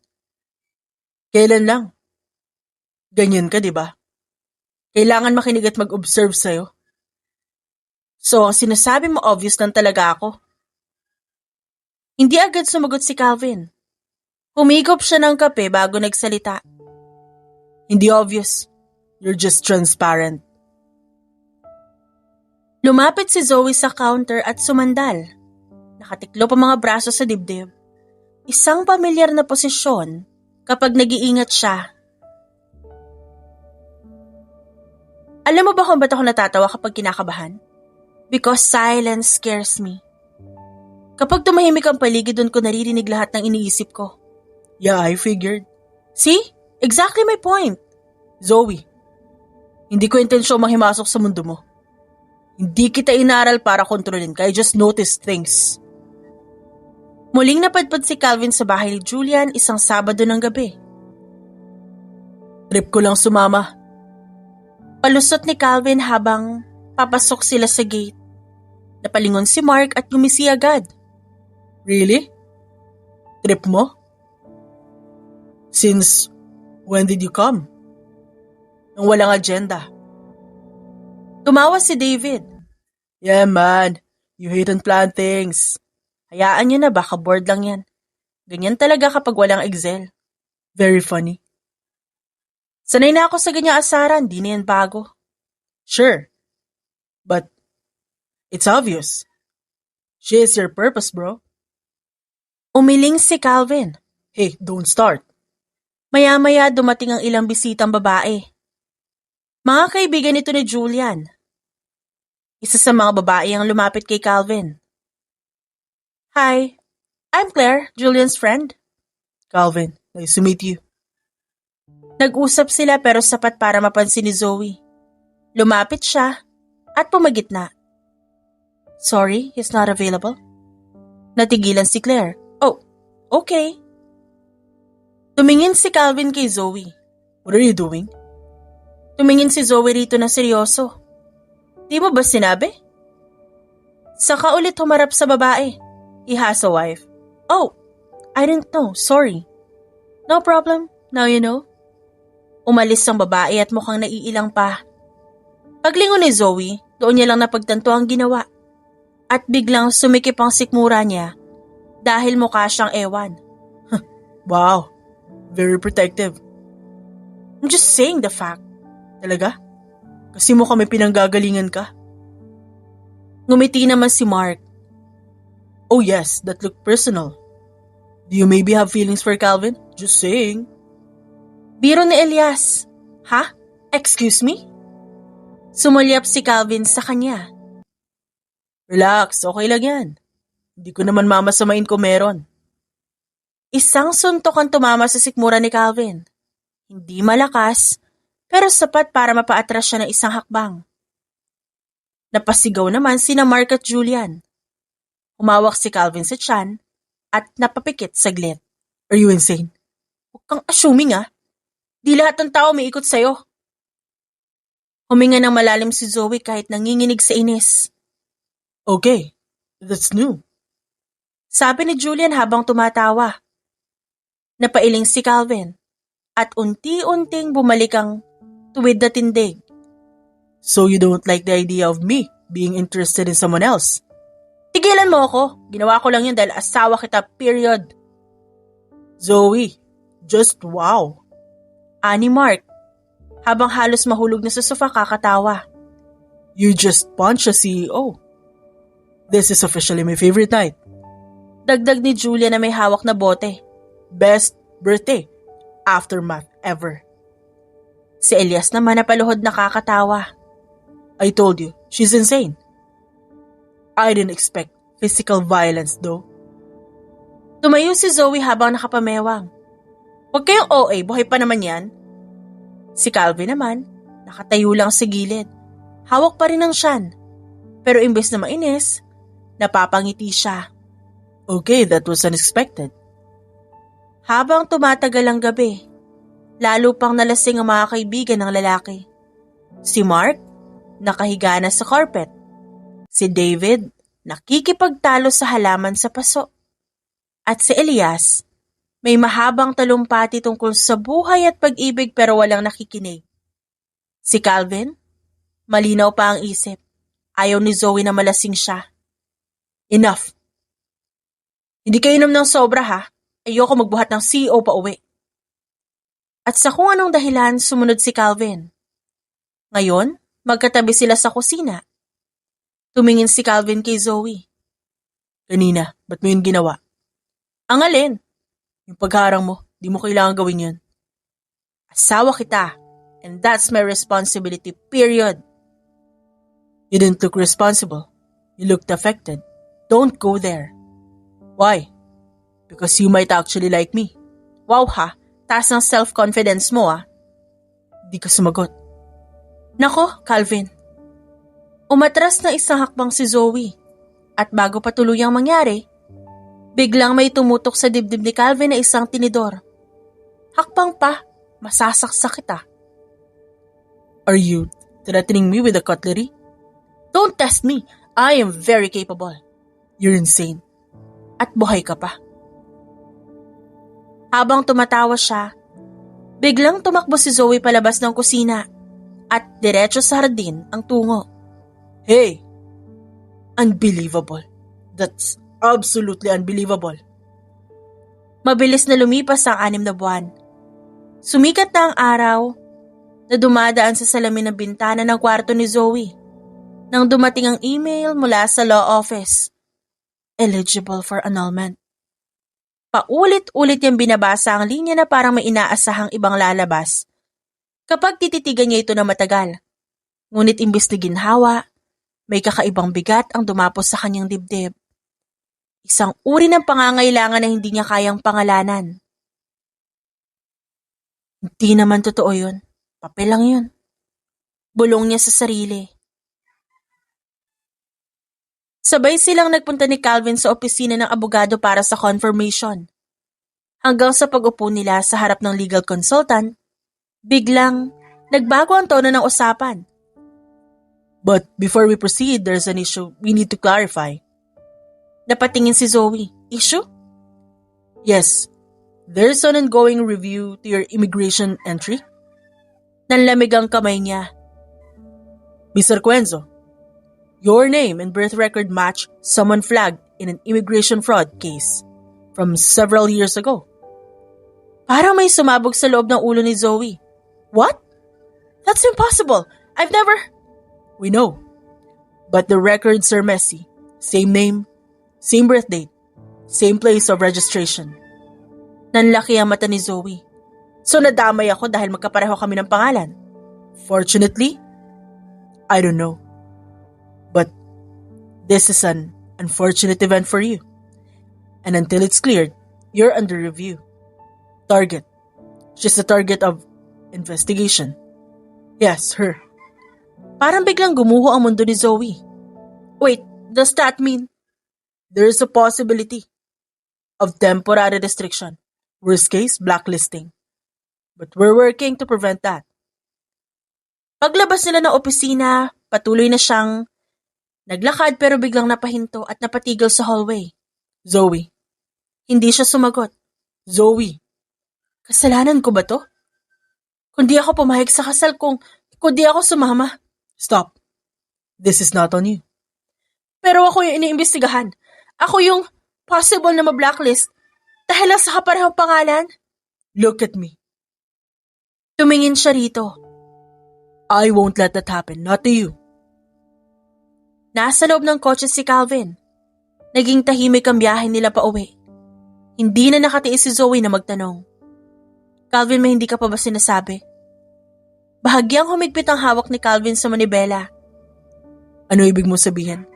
Kailan lang? Ganyan ka, di ba? Kailangan makinig at mag-observe sa'yo. So, ang sinasabi mo obvious lang talaga ako. Hindi agad sumagot si Calvin. Humigop siya ng kape bago nagsalita. Hindi obvious. You're just transparent. Lumapit si Zoe sa counter at sumandal. Nakatiklop ang mga braso sa dibdib. Isang pamilyar na posisyon kapag nag-iingat siya. Alam mo ba kung ba't ako natatawa kapag kinakabahan? Because silence scares me. Kapag tumahimik ang paligid, doon ko naririnig lahat ng iniisip ko. Yeah, I figured. See? Exactly my point. Zoe, hindi ko intensyong manghimasok sa mundo mo. Hindi kita inaral para kontrolin ka. I just noticed things. Muling napadpad si Calvin sa bahay ni Julian isang Sabado ng gabi. Trip ko lang sumama. Palusot ni Calvin habang papasok sila sa gate. Napalingon si Mark at ngumisi agad. Really? Trip mo? Since When did you come? Nang walang agenda. Tumawa si David. Yeah, man. You hate and plan things. Hayaan niyo na, baka bored lang yan. Ganyan talaga kapag walang Excel. Very funny. Sanay na ako sa ganyang asaran, di na yan bago. Sure. But it's obvious. She is your purpose, bro. Umiling si Calvin. Hey, don't start. Maya-maya dumating ang ilang bisitang babae. Mga kaibigan ito ni Julian. Isa sa mga babae ang lumapit kay Calvin. Hi, I'm Claire, Julian's friend. Calvin, nice to meet you. Nag-usap sila pero sapat para mapansin ni Zoe. Lumapit siya at pumagitna. Sorry, he's not available. Natigilan si Claire. Oh, okay. Tumingin si Calvin kay Zoe. What are you doing? Tumingin si Zoe rito na seryoso. Di mo ba sinabi? Saka ulit humarap sa babae. He has a wife. Oh, I didn't know. Sorry. No problem. Now you know. Umalis ang babae at mukhang naiilang pa. Paglingon ni Zoe, doon niya lang napagtanto ang ginawa. At biglang sumikip ang sikmura niya dahil mukha siyang ewan. Wow, very protective. I'm just saying the fact. Talaga? Kasi mo kami pinanggagalingan ka. Ngumiti naman si Mark. Oh yes, that looked personal. Do you maybe have feelings for Calvin? Just saying. Biro ni Elias. Ha? Excuse me? Sumulyap si Calvin sa kanya. Relax, okay lang yan. Hindi ko naman mamasamain kung meron. Isang suntok ang tumama sa sikmura ni Calvin. Hindi malakas, pero sapat para mapaatras siya ng isang hakbang. Napasigaw naman sina Mark at Julian. Humawak si Calvin sa tiyan at napapikit saglit. Are you insane? Huwag kang assuming Di lahat ng tao may ikot sa'yo. Huminga ng malalim si Zoe kahit nanginginig sa inis. Okay, that's new. Sabi ni Julian habang tumatawa. Napailing si Calvin at unti-unting bumalik ang tuwid na tindig. So you don't like the idea of me being interested in someone else? Tigilan mo ako. Ginawa ko lang yun dahil asawa kita, period. Zoe, just wow. Ani Mark, habang halos mahulog na sa sofa kakatawa. You just punched a CEO. This is officially my favorite night. Dagdag ni Julia na may hawak na bote. Best birthday aftermath ever. Si Elias naman napaluhod na kakatawa. I told you, she's insane. I didn't expect physical violence though. Tumayo si Zoe habang nakapamewang. Huwag kayong OA, buhay pa naman yan. Si Calvin naman, nakatayo lang sa gilid. Hawak pa rin ang tiyan. Pero imbes na mainis, napapangiti siya. Okay, that was unexpected. Habang tumatagal ang gabi, lalo pang nalasing ang mga kaibigan ng lalaki. Si Mark, nakahiga na sa carpet. Si David, nakikipagtalo sa halaman sa paso. At si Elias, may mahabang talumpati tungkol sa buhay at pag-ibig pero walang nakikinig. Si Calvin, malinaw pa ang isip. Ayaw ni Zoe na malasing siya. Enough. Hindi kayo inom ng sobra ha. Ayoko magbuhat ng CEO pa uwi. At sa kung anong dahilan sumunod si Calvin. Ngayon, magkatabi sila sa kusina. Tumingin si Calvin kay Zoe. Kanina, ba't mo yun ginawa? Ang alin? Yung pagharang mo, di mo kailangan gawin yun. Asawa kita, and that's my responsibility, period. You didn't look responsible. You looked affected. Don't go there. Why? Because you might actually like me. Wow ha, taas ng self-confidence mo Di ka sumagot. Nako, Calvin. Umatras na isang hakbang si Zoe. At bago pa tuluyang mangyari, biglang may tumutok sa dibdib ni Calvin na isang tinidor. Hakbang pa, masasaksak kita. Are you threatening me with a cutlery? Don't test me. I am very capable. You're insane. At buhay ka pa. Habang tumatawa siya, Biglang tumakbo si Zoe palabas ng kusina at diretso sa hardin ang tungo. Hey! Unbelievable. That's absolutely unbelievable. Mabilis na lumipas ang 6 na buwan. Sumikat na ang araw na dumadaan sa salamin ng bintana ng kwarto ni Zoe nang dumating ang email mula sa law office. Eligible for annulment. Paulit-ulit niyang binabasa ang linya na parang may inaasahang ibang lalabas kapag tititigan niya ito na matagal. Ngunit imbis na ginhawa, may kakaibang bigat ang dumapos sa kanyang dibdib. Isang uri ng pangangailangan na hindi niya kayang pangalanan. Hindi naman totoo yun. Papel lang yun. Bulong niya sa sarili. Sabay silang nagpunta ni Calvin sa opisina ng abogado para sa confirmation. Hanggang sa pag-upo nila sa harap ng legal consultant, biglang nagbago ang tono ng usapan. But before we proceed, there's an issue we need to clarify. Napatingin si Zoe. Issue? Yes, there's an ongoing review to your immigration entry. Nanlamig ang kamay niya. Mr. Cuenzo, your name and birth record match someone flagged in an immigration fraud case from several years ago. Parang may sumabog sa loob ng ulo ni Zoe. What? That's impossible. I've never... We know. But the records are messy. Same name, same birth date, same place of registration. Nanlaki ang mata ni Zoe. So nadamay ako dahil magkapareho kami ng pangalan. Fortunately, I don't know. But this is an unfortunate event for you. And until it's cleared, you're under review. Target. She's the target of investigation. Yes, her. Parang biglang gumuho ang mundo ni Zoe. Wait, does that mean? There is a possibility of temporary restriction. Worst case, blacklisting. But we're working to prevent that. Paglabas nila ng opisina, patuloy na siyang naglakad pero biglang napahinto at napatigil sa hallway. Zoe. Hindi siya sumagot. Zoe. Kasalanan ko ba to? Kundi ako pumayag sa kasal kundi ako sumama. Stop. This is not on you. Pero ako yung iniimbestigahan. Ako yung possible na ma-blacklist dahil lang sa kaparehong pangalan. Look at me. Tumingin siya rito. I won't let that happen, not to you. Nasa loob ng kotse si Calvin. Naging tahimik ang biyahe nila pa uwi. Hindi na nakatiis si Zoe na magtanong. Calvin, may hindi ka pa ba sinasabi? Bahagyang humigpit ang hawak ni Calvin sa manibela. Ano ibig mo sabihin?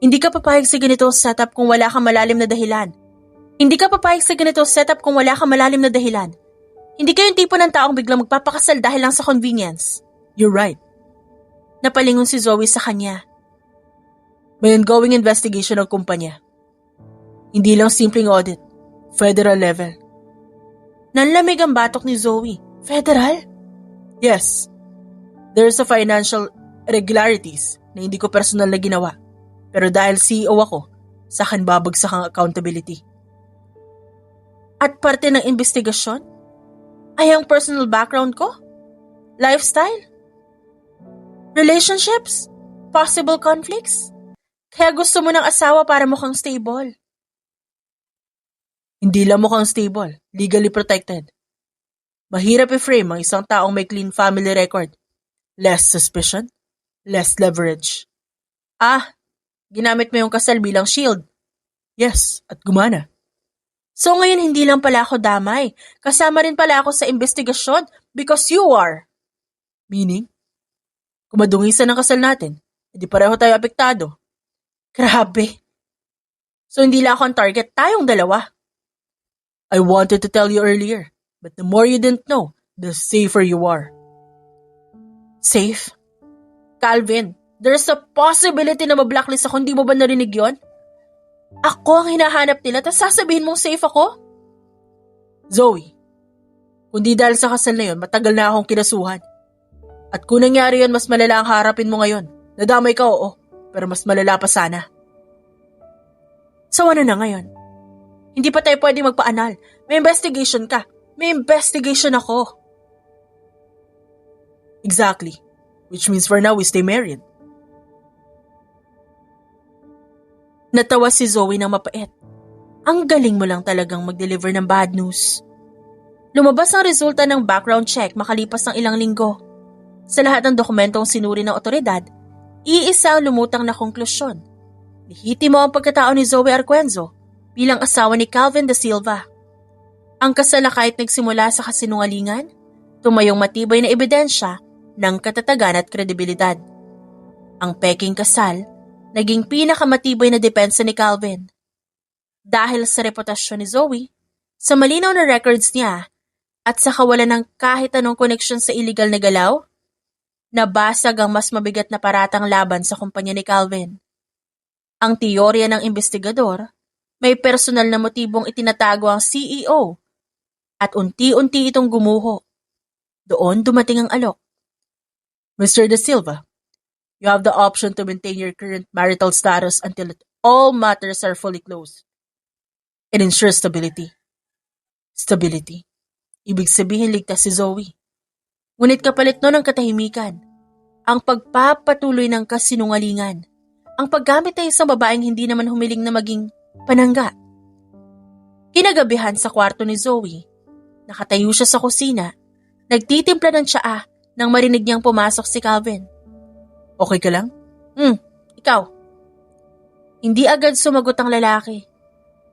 Hindi ka papayag sa ganito setup kung wala kang malalim na dahilan. Hindi ka papayag sa ganito setup kung wala kang malalim na dahilan. Hindi ka yung tipo ng taong biglang magpapakasal dahil lang sa convenience. You're right. Napalingon si Zoe sa kanya. May ongoing investigation ng kumpanya. Hindi lang simpleng audit. Federal level. Nanlamig ang batok ni Zoe. Federal? Yes. There's a financial irregularities na hindi ko personal na ginawa. Pero dahil CEO ako, sa akin babagsak ang accountability. At parte ng investigasyon ay ang personal background ko? Lifestyle? Relationships? Possible conflicts? Kaya gusto mo ng asawa para mukhang stable? Hindi lang mukhang stable, legally protected. Mahirap i-frame ang isang taong may clean family record. Less suspicion, less leverage. Ginamit mo yung kasal bilang shield. Yes, at gumana. So ngayon hindi lang pala ako damay. Kasama rin pala ako sa investigasyon because you are. Meaning? Kung madungisan ang kasal natin, hindi pareho tayo apektado. Grabe. So hindi lang ako ang target, tayong dalawa. I wanted to tell you earlier, but the more you didn't know, the safer you are. Safe? Calvin, there's a possibility na ma-blacklist ako, hindi mo ba narinig yon? Ako ang hinahanap nila, tapos sasabihin mong safe ako? Zoe, kundi dahil sa kasal na yon, matagal na akong kinasuhan. At kung nangyari yon, mas malala ang harapin mo ngayon. Nadamay ka, oo, pero mas malala pa sana. So ano na ngayon? Hindi pa tayo pwede magpa-anal. May investigation ka. May investigation ako. Exactly. Which means for now we stay married. Natawa si Zoe ng mapait. Ang galing mo lang talagang mag-deliver ng bad news. Lumabas ang resulta ng background check makalipas ng ilang linggo. Sa lahat ng dokumentong sinuri ng otoridad, iisa ang lumutang na konklusyon. Lihitimo ang pagkatao ni Zoe Arquenzo bilang asawa ni Calvin De Silva. Ang kasal kahit nagsimula sa kasinungalingan, tumayong matibay na ebidensya ng katatagan at kredibilidad. Ang peking kasal, naging pinakamatibay na depensa ni Calvin. Dahil sa reputasyon ni Zoe, sa malinaw na records niya, at sa kawalan ng kahit anong koneksyon sa iligal na galaw, nabasag ang mas mabigat na paratang laban sa kumpanya ni Calvin. Ang teorya ng investigador, may personal na motibong itinatago ang CEO at unti-unti itong gumuho. Doon dumating ang alok. Mr. De Silva, you have the option to maintain your current marital status until all matters are fully closed. It ensures stability. Stability. Ibig sabihin ligtas si Zoe. Ngunit kapalit nun ang katahimikan, ang pagpapatuloy ng kasinungalingan, ang paggamit ng isang babaeng hindi naman humiling na maging panangga. Kinagabihan sa kwarto ni Zoe, nakatayo siya sa kusina, nagtitimpla ng tsaa nang marinig niyang pumasok si Calvin. Okay ka lang? Ikaw. Hindi agad sumagot ang lalaki.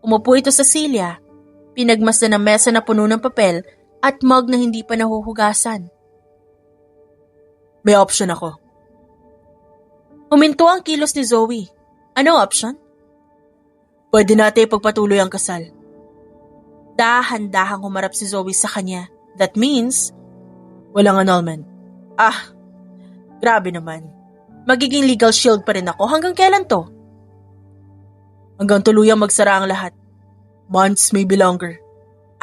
Umupo ito sa silya, pinagmasdan ng mesa na puno ng papel at mug na hindi pa nahuhugasan. May option ako. Huminto ang kilos ni Zoe. Ano option? Pwede natin ipagpatuloy ang kasal. Dahan-dahang humarap si Zoe sa kanya. That means, walang annulment. Grabe naman. Magiging legal shield pa rin ako. Hanggang kailan to? Hanggang tuluyang magsara ang lahat. Months, maybe longer.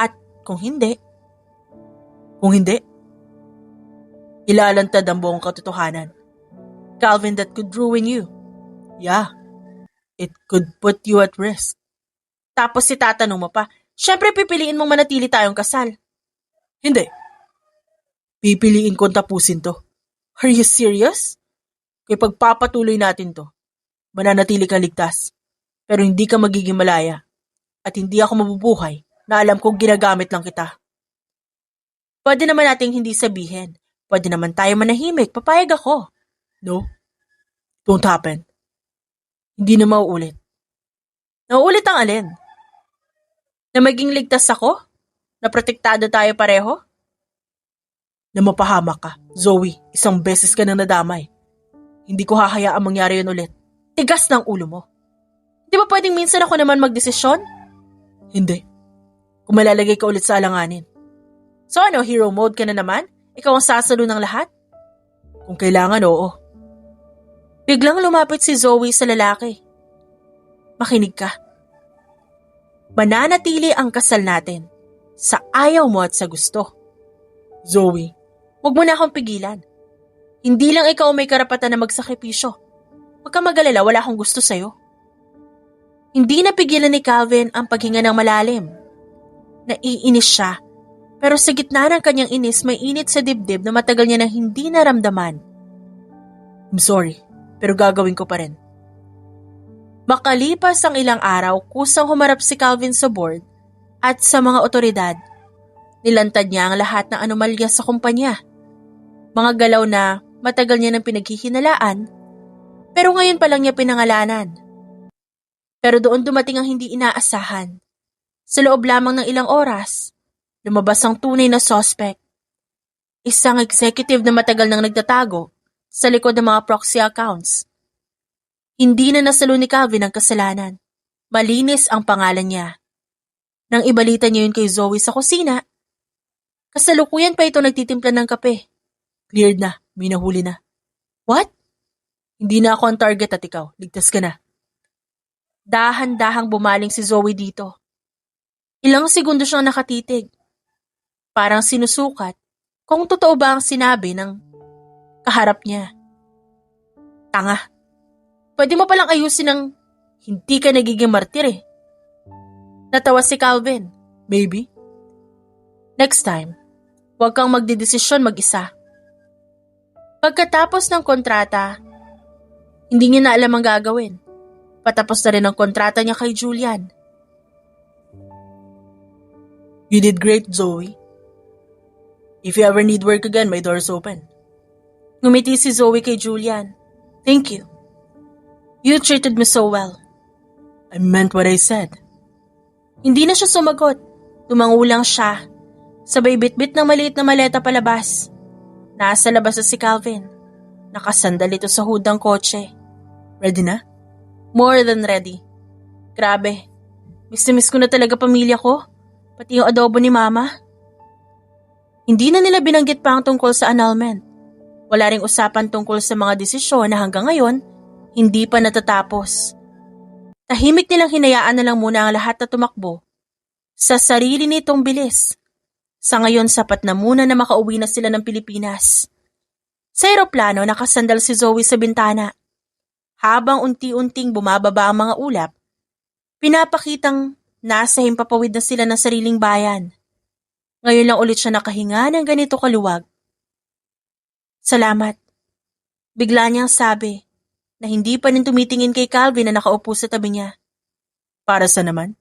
At kung hindi? Kung hindi, ilalantad ang buong katotohanan. Calvin, that could ruin you. Yeah, it could put you at risk. Tapos si tatanong mo pa, syempre pipiliin mong manatili tayong kasal. Hindi. Pipiliin kong tapusin to. Are you serious? Kaya pagpapatuloy natin to, mananatili kang ligtas. Pero hindi ka magiging malaya. At hindi ako mabubuhay na alam kong ginagamit lang kita. Pwede naman nating hindi sabihin. Pwede naman tayo manahimik. Papayag ako. No. It won't happen. Hindi na mauulit. Nauulit ang alin? Na maging ligtas ako? Na protektado tayo pareho? Na mapahamak ka. Zoe, isang beses ka nang nadamay. Hindi ko hahayaang mangyari yun ulit. Tigas ng ulo mo. Di ba pwedeng minsan ako naman magdesisyon? Hindi. Kung malalagay ka ulit sa alanganin. So ano, hero mode ka na naman? Ikaw ang sasalo ng lahat? Kung kailangan, oo. Biglang lumapit si Zoe sa lalaki. Makinig ka. Mananatili ang kasal natin. Sa ayaw mo at sa gusto. Zoe. Huwag mo na akong pigilan. Hindi lang ikaw may karapatan na magsakripisyo. Huwag kang mag-alala, wala akong gusto sa'yo. Hindi napigilan ni Calvin ang paghinga ng malalim. Naiinis siya. Pero sa gitna ng kanyang inis, may init sa dibdib na matagal niya nang hindi naramdaman. I'm sorry, pero gagawin ko pa rin. Makalipas ang ilang araw, kusang humarap si Calvin sa board at sa mga otoridad. Nilantad niya ang lahat ng anomalya sa kumpanya. Mga galaw na matagal niya nang pinaghihinalaan, pero ngayon pa lang niya pinangalanan. Pero doon dumating ang hindi inaasahan. Sa loob lamang ng ilang oras, lumabas ang tunay na suspect. Isang executive na matagal nang nagtatago sa likod ng mga proxy accounts. Hindi na nasalo ni Calvin ang kasalanan. Malinis ang pangalan niya. Nang ibalita niya yun kay Zoe sa kusina, kasalukuyan pa ito nagtitimpla ng kape. Cleared na, may nahuli na. What? Hindi na ako ang target at ikaw, ligtas ka na. Dahan-dahang bumaling si Zoe dito. Ilang segundo siyang nakatitig. Parang sinusukat kung totoo ba ang sinabi ng kaharap niya. Tanga. Pwede mo palang ayusin ng hindi ka nagiging martir eh. Natawa si Calvin. Maybe. Next time, huwag kang magdedesisyon mag-isa. Pagkatapos ng kontrata, hindi niya na alam ang gagawin. Patapos na rin ang kontrata niya kay Julian. You did great, Zoe. If you ever need work again, my door's open. Ngumiti si Zoe kay Julian. Thank you. You treated me so well. I meant what I said. Hindi na siya sumagot. Tumangulang siya. Sabay bitbit ng maliit na maleta palabas. Nasa labas na si Calvin. Nakasandal ito sa hudang kotse. Ready na? More than ready. Grabe. Miss na miss ko na talaga pamilya ko. Pati yung adobo ni Mama. Hindi na nila binanggit pa ang tungkol sa annulment. Wala ring usapan tungkol sa mga desisyon na hanggang ngayon, hindi pa natatapos. Tahimik nilang hinayaan na lang muna ang lahat na tumakbo. Sa sarili nitong bilis. Sa ngayon sapat na muna na makauwi na sila ng Pilipinas. Sa eroplano nakasandal si Zoe sa bintana. Habang unti-unting bumababa ang mga ulap, pinapakitang nasa himpapawid na sila ng sariling bayan. Ngayon lang ulit siya nakahinga ng ganito kaluwag. Salamat. Bigla niyang sabi na hindi pa rin tumitingin kay Calvin na nakaupo sa tabi niya. Para sa naman?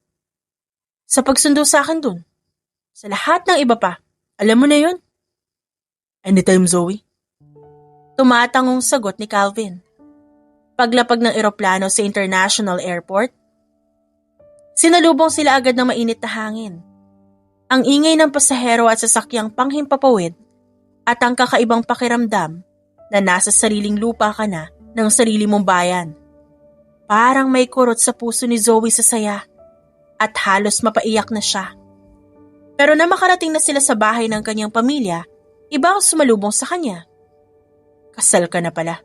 Sa pagsundo sa akin dun. Sa lahat ng iba pa. Alam mo na yun? Anytime, Zoe. Tumatangong sagot ni Calvin. Paglapag ng eroplano sa International Airport, sinalubong sila agad ng mainit na hangin. Ang ingay ng pasahero at sasakyang panghimpapawid at ang kakaibang pakiramdam na nasa sariling lupa ka na ng sarili mong bayan. Parang may kurot sa puso ni Zoe sa saya at halos mapaiyak na siya. Pero na makarating na sila sa bahay ng kanyang pamilya, iba ang sumalubong sa kanya. Kasal ka na pala.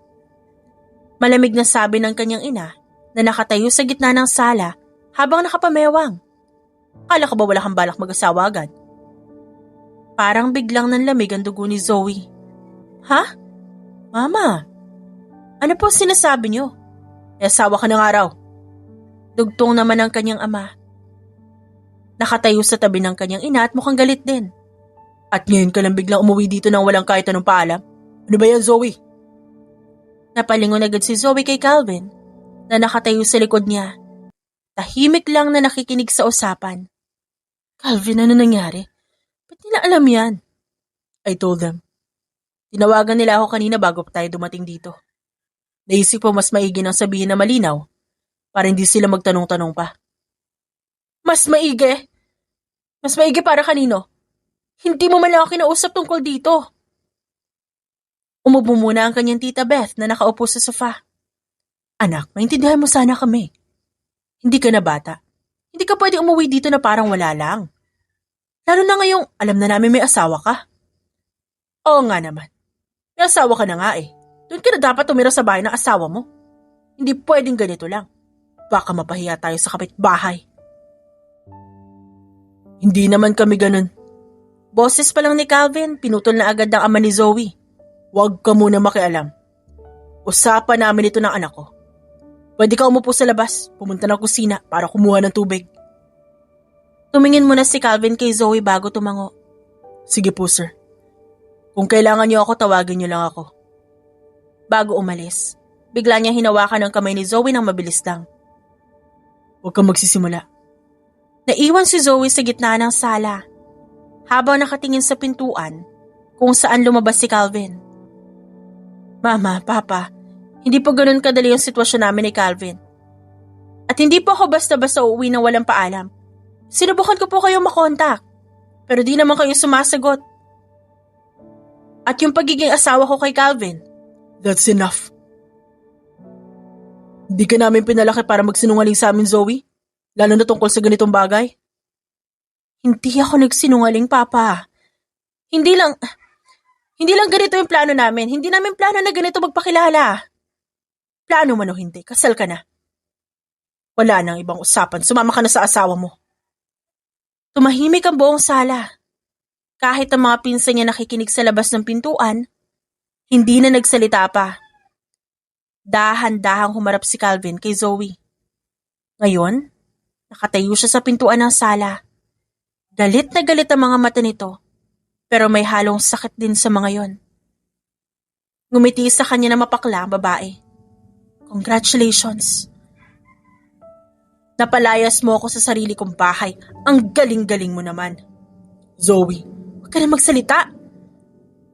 Malamig na sabi ng kanyang ina na nakatayo sa gitna ng sala habang nakapamewang. Akala ka ba wala kang balak mag-asawa agad? Parang biglang nanlamig ang dugo ni Zoe. Ha? Mama, ano po sinasabi niyo? E asawa ka na nga raw. Dugtong naman ang kanyang ama. Nakatayo sa tabi ng kanyang ina at mukhang galit din. At ngayon ka lang biglang umuwi dito nang walang kahit anong paalam? Ano ba yan, Zoe? Napalingon agad si Zoe kay Calvin na nakatayo sa likod niya. Tahimik lang na nakikinig sa usapan. Calvin, ano nangyari? Ba't nila alam yan? I told them. Tinawagan nila ako kanina bago tayo dumating dito. Naisip ko mas maigi nang sabihin na malinaw para hindi sila magtanong-tanong pa. Mas maigi? Mas maigi para kanino? Hindi mo man lang ako kinausap tungkol dito. Umupo muna ang kanyang tita Beth na nakaupo sa sofa. Anak, maintindihan mo sana kami. Hindi ka na bata. Hindi ka pwede umuwi dito na parang wala lang. Lalo na ngayong alam na namin may asawa ka. Oo nga naman. May asawa ka na nga eh. Doon ka na dapat tumira sa bahay ng asawa mo. Hindi pwedeng ganito lang. Baka mapahiya tayo sa kapitbahay. Hindi naman kami ganun. Boses pa lang ni Calvin, pinutol na agad ng ama ni Zoe. Huwag ka muna makialam. Usapan namin ito ng anak ko. Pwede ka umupo sa labas, pumunta ng kusina para kumuha ng tubig. Tumingin muna si Calvin kay Zoe bago tumango. Sige po, sir. Kung kailangan niyo ako, tawagin niyo lang ako. Bago umalis, bigla niya hinawakan ang kamay ni Zoe ng mabilis lang. Huwag kang magsisimula. Naiwan si Zoe sa gitna ng sala, habang nakatingin sa pintuan kung saan lumabas si Calvin. Mama, Papa, hindi po ganun kadali yung sitwasyon namin ni Calvin. At hindi po ako basta-basta uuwi nang walang paalam. Sinubukan ko po kayong makontak, pero di naman kayo sumasagot. At yung pagiging asawa ko kay Calvin. That's enough. Hindi ka namin pinalaki para magsinungaling sa amin, Zoe? Lalo na tungkol sa ganitong bagay? Hindi ako nagsinungaling, Papa. Hindi lang ganito yung plano namin. Hindi namin plano na ganito magpakilala. Plano man o hindi, kasal ka na. Wala nang ibang usapan, sumama ka na sa asawa mo. Tumahimik ang buong sala. Kahit ang mga pinsan niya nakikinig sa labas ng pintuan, hindi na nagsalita pa. Dahan-dahang humarap si Calvin kay Zoe. Ngayon, nakatayo siya sa pintuan ng sala. Galit na galit ang mga mata nito, pero may halong sakit din sa mga yon. Ngumiti sa kanya na mapakla ang babae. Congratulations. Napalayas mo ako sa sarili kong bahay. Ang galing-galing mo naman. Zoe, Huwag ka na magsalita.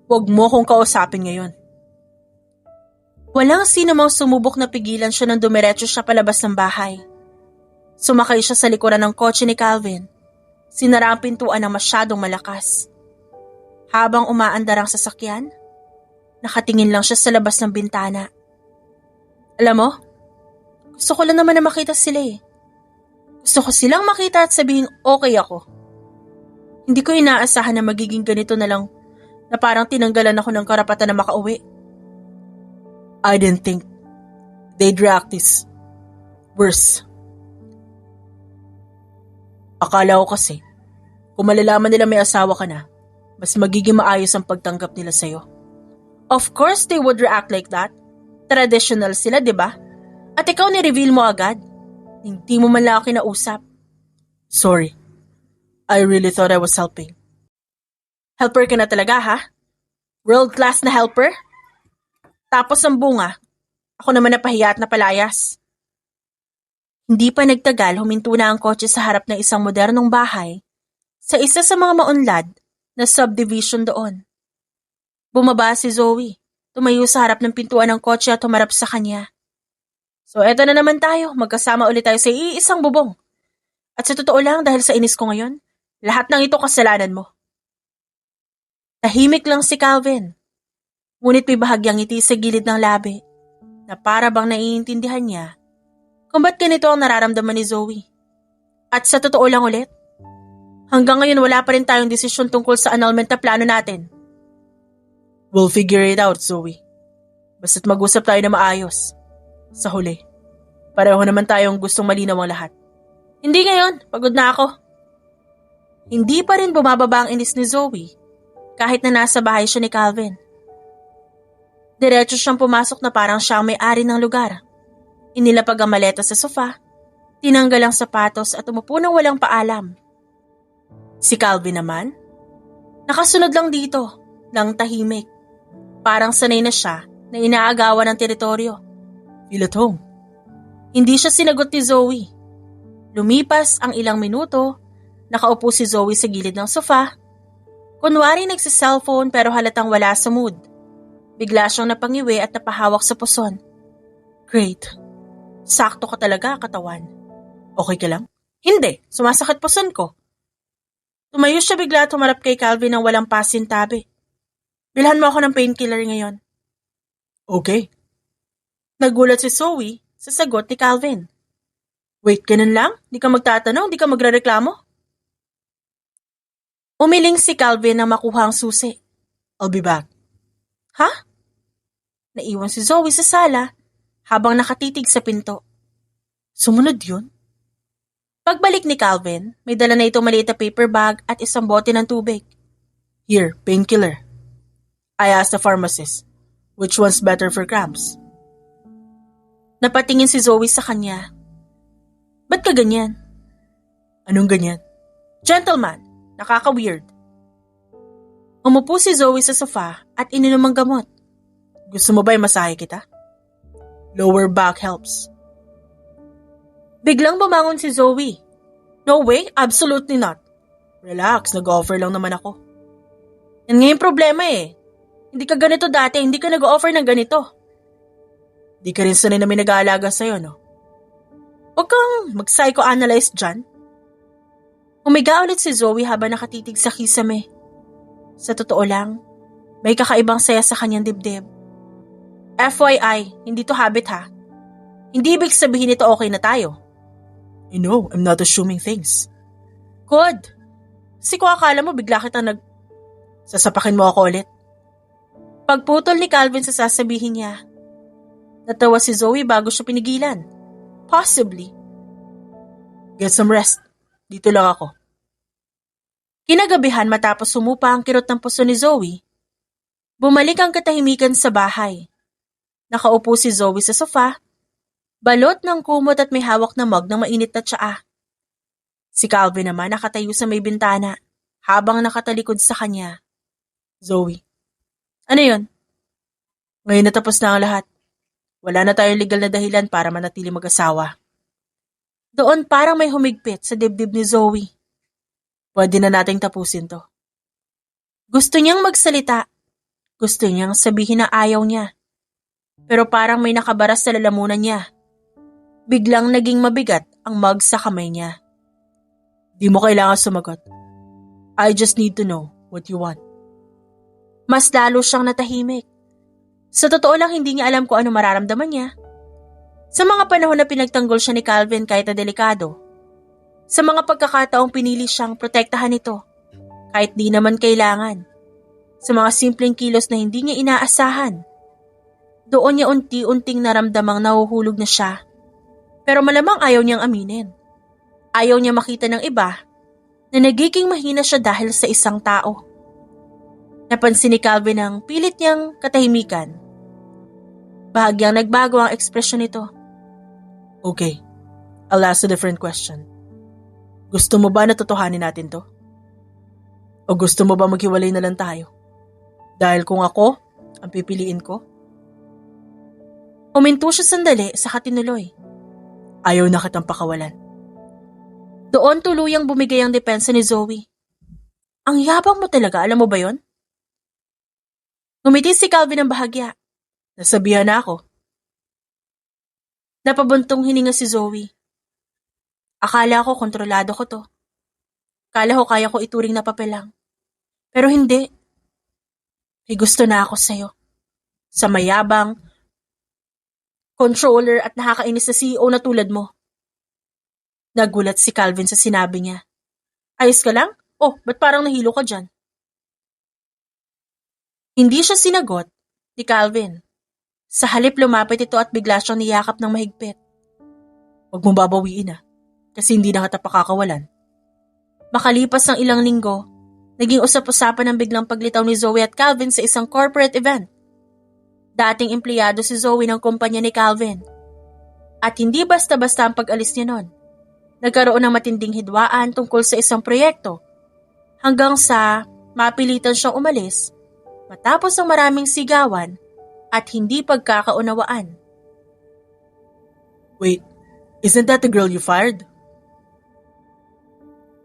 Huwag mo akong kausapin ngayon. Walang sino mang sumubok na pigilan siya nang dumiretso siya palabas ng bahay. Sumakay siya sa likuran ng kotse ni Calvin. Sinara ang pintuan ng masyadong malakas. Habang umaandar ang sasakyan, nakatingin lang siya sa labas ng bintana. Alam mo, gusto ko lang naman na makita sila eh. Gusto ko silang makita at sabihin okay ako. Hindi ko inaasahan na magiging ganito na lang na parang tinanggalan ako ng karapatan na makauwi. I didn't think they'd react this worse. Akala ko kasi, kung malalaman nila may asawa ka na, mas magiging maayos ang pagtanggap nila sa'yo. Of course they would react like that. Traditional sila, di ba? At ikaw ni-reveal mo agad. Hindi mo man lang ako kinausap. Sorry. I really thought I was helping. Helper ka na talaga, ha? World class na helper? Tapos ang bunga, ako naman napahiya at napalayas. Hindi pa nagtagal, huminto na ang kotse sa harap ng isang modernong bahay sa isa sa mga maunlad na subdivision doon. Bumaba si Zoe, tumayo sa harap ng pintuan ng kotse at humarap sa kanya. So eto na naman tayo, magkasama ulit tayo sa iisang bubong. At sa totoo lang dahil sa inis ko ngayon, lahat ng ito kasalanan mo. Tahimik lang si Calvin, ngunit may bahagyang ngiti sa gilid ng labi na para bang naiintindihan niya kung ba't ganito ang nararamdaman ni Zoe. At sa totoo lang ulit, hanggang ngayon wala pa rin tayong desisyon tungkol sa annulment na plano natin. We'll figure it out, Zoe. Basta't mag-usap tayo na maayos. Sa huli, pareho naman tayong gustong malinaw ang lahat. Hindi ngayon, pagod na ako. Hindi pa rin bumababa ang inis ni Zoe kahit na nasa bahay siya ni Calvin. Diretso siyang pumasok na parang siya ang may-ari ng lugar. Inilapag ang maleta sa sofa, tinanggal ang sapatos at umupo ng walang paalam. Si Calvin naman, nakasunod lang dito, ng tahimik. Parang sanay na siya na inaagawan ng teritoryo. Feel at home. Hindi siya sinagot ni Zoe. Lumipas ang ilang minuto, nakaupo si Zoe sa gilid ng sofa. Kunwari nagsiselfone pero halatang wala sa mood. Bigla siyang napangiwi at napahawak sa puson. Great. Sakto ka talaga, katawan. Okay ka lang? Hindi, sumasakit puson ko. Tumayo siya bigla at humarap kay Calvin ng walang pasintabi. Bilhan mo ako ng painkiller ngayon. Okay. Nagulat si Zoe sa sagot ni Calvin. Wait, ganun lang? Di ka magtatanong? Di ka magrereklamo? Umiling si Calvin na makuha ang susi. I'll be back. Ha? Naiwan si Zoe sa sala habang nakatitig sa pinto. Sumunod yun? Pagbalik ni Calvin, may dala na itong maliit na paper bag at isang bote ng tubig. Here, painkiller. I asked the pharmacist, which one's better for cramps? Napatingin si Zoe sa kanya. Ba't ka ganyan? Anong ganyan? Gentleman, nakaka-weird. Umupo si Zoe sa sofa at ininom ang gamot. Gusto mo ba yung masahe kita? Lower back helps. Biglang bumangon si Zoe. No way, absolutely not. Relax, nag-offer lang naman ako. Yan nga yung problema eh. Hindi ka ganito dati, hindi ka nag-offer ng ganito. Di ka rin sanay na may nag-aalaga sa'yo, no? Huwag kang mag-psychoanalyze dyan. Humiga ulit si Zoe habang nakatitig sa kisame. Sa totoo lang, may kakaibang saya sa kanyang dibdib. FYI, hindi to habit ha. Hindi ibig sabihin nito okay na tayo. You know, I'm not assuming things. Good. Kasi kung akala mo bigla kitang Sasapakin mo ako ulit. Pagputol ni Calvin sa sasabihin niya. Natawa si Zoe bago siya pinigilan. Possibly. Get some rest. Dito lang ako. Kinagabihan matapos sumupa ang kirot ng puso ni Zoe, bumalik ang katahimikan sa bahay. Nakaupo si Zoe sa sofa, balot ng kumot at may hawak na mug ng mainit na tsaa. Si Calvin naman nakatayo sa may bintana habang nakatalikod sa kanya. Zoe, Ano yun? ngayon natapos na ang lahat. Wala na tayong legal na dahilan para manatili mag-asawa. Doon parang may humigpit sa dibdib ni Zoe. Pwede na nating tapusin to. Gusto niyang magsalita. Gusto niyang sabihin na ayaw niya. Pero parang may nakabaras sa lalamunan niya. Biglang naging mabigat ang mug sa kamay niya. Di mo kailangan sumagot. I just need to know what you want. Mas lalo siyang natahimik. Sa totoo lang hindi niya alam kung ano mararamdaman niya. Sa mga panahon na pinagtanggol siya ni Calvin kahit na delikado. Sa mga pagkakataong pinili siyang protektahan ito kahit di naman kailangan. Sa mga simpleng kilos na hindi niya inaasahan. Doon niya unti-unting naramdamang nahuhulog na siya. Pero malamang ayaw niyang aminin. Ayaw niya makita ng iba na nagiging mahina siya dahil sa isang tao. Napansin ni Calvin ang pilit niyang katahimikan. Bahagyang nagbago ang ekspresyon nito. Okay, I'll ask a different question. Gusto mo ba na totohanin natin to? O gusto mo ba maghiwalay na lang tayo? Dahil kung ako ang pipiliin ko, Huminto siya sandali sa katinuloy. ayaw na kitang pakawalan. Doon tuluyang bumigay ang depensa ni Zoe. Ang yabang mo talaga, alam mo ba yon? Ngumiti si Calvin ng bahagya. Nasabihan na ako. Napabuntong hininga si Zoe. Akala ko kontrolado ko to. Akala ko kaya ko ituring na papel lang. Pero hindi. May gusto na ako sa'yo. Sa mayabang, controller at nakakainis na CEO na tulad mo. Nagulat si Calvin sa sinabi niya. Ayos ka lang? Oh, ba't parang nahilo ka dyan? Hindi siya sinagot ni Calvin. Sa halip lumapit ito at bigla siyang niyakap ng mahigpit. Huwag mong babawiin kasi hindi na kita pakakawalan. Makalipas ng ilang linggo, naging usap-usapan ang biglang paglitaw ni Zoe at Calvin sa isang corporate event. Dating empleyado si Zoe ng kumpanya ni Calvin. At hindi basta-basta ang pag-alis niya nun. Nagkaroon ng matinding hidwaan tungkol sa isang proyekto hanggang sa mapilitan siyang umalis matapos ang maraming sigawan at hindi pagkakaunawaan. Wait, isn't that the girl you fired?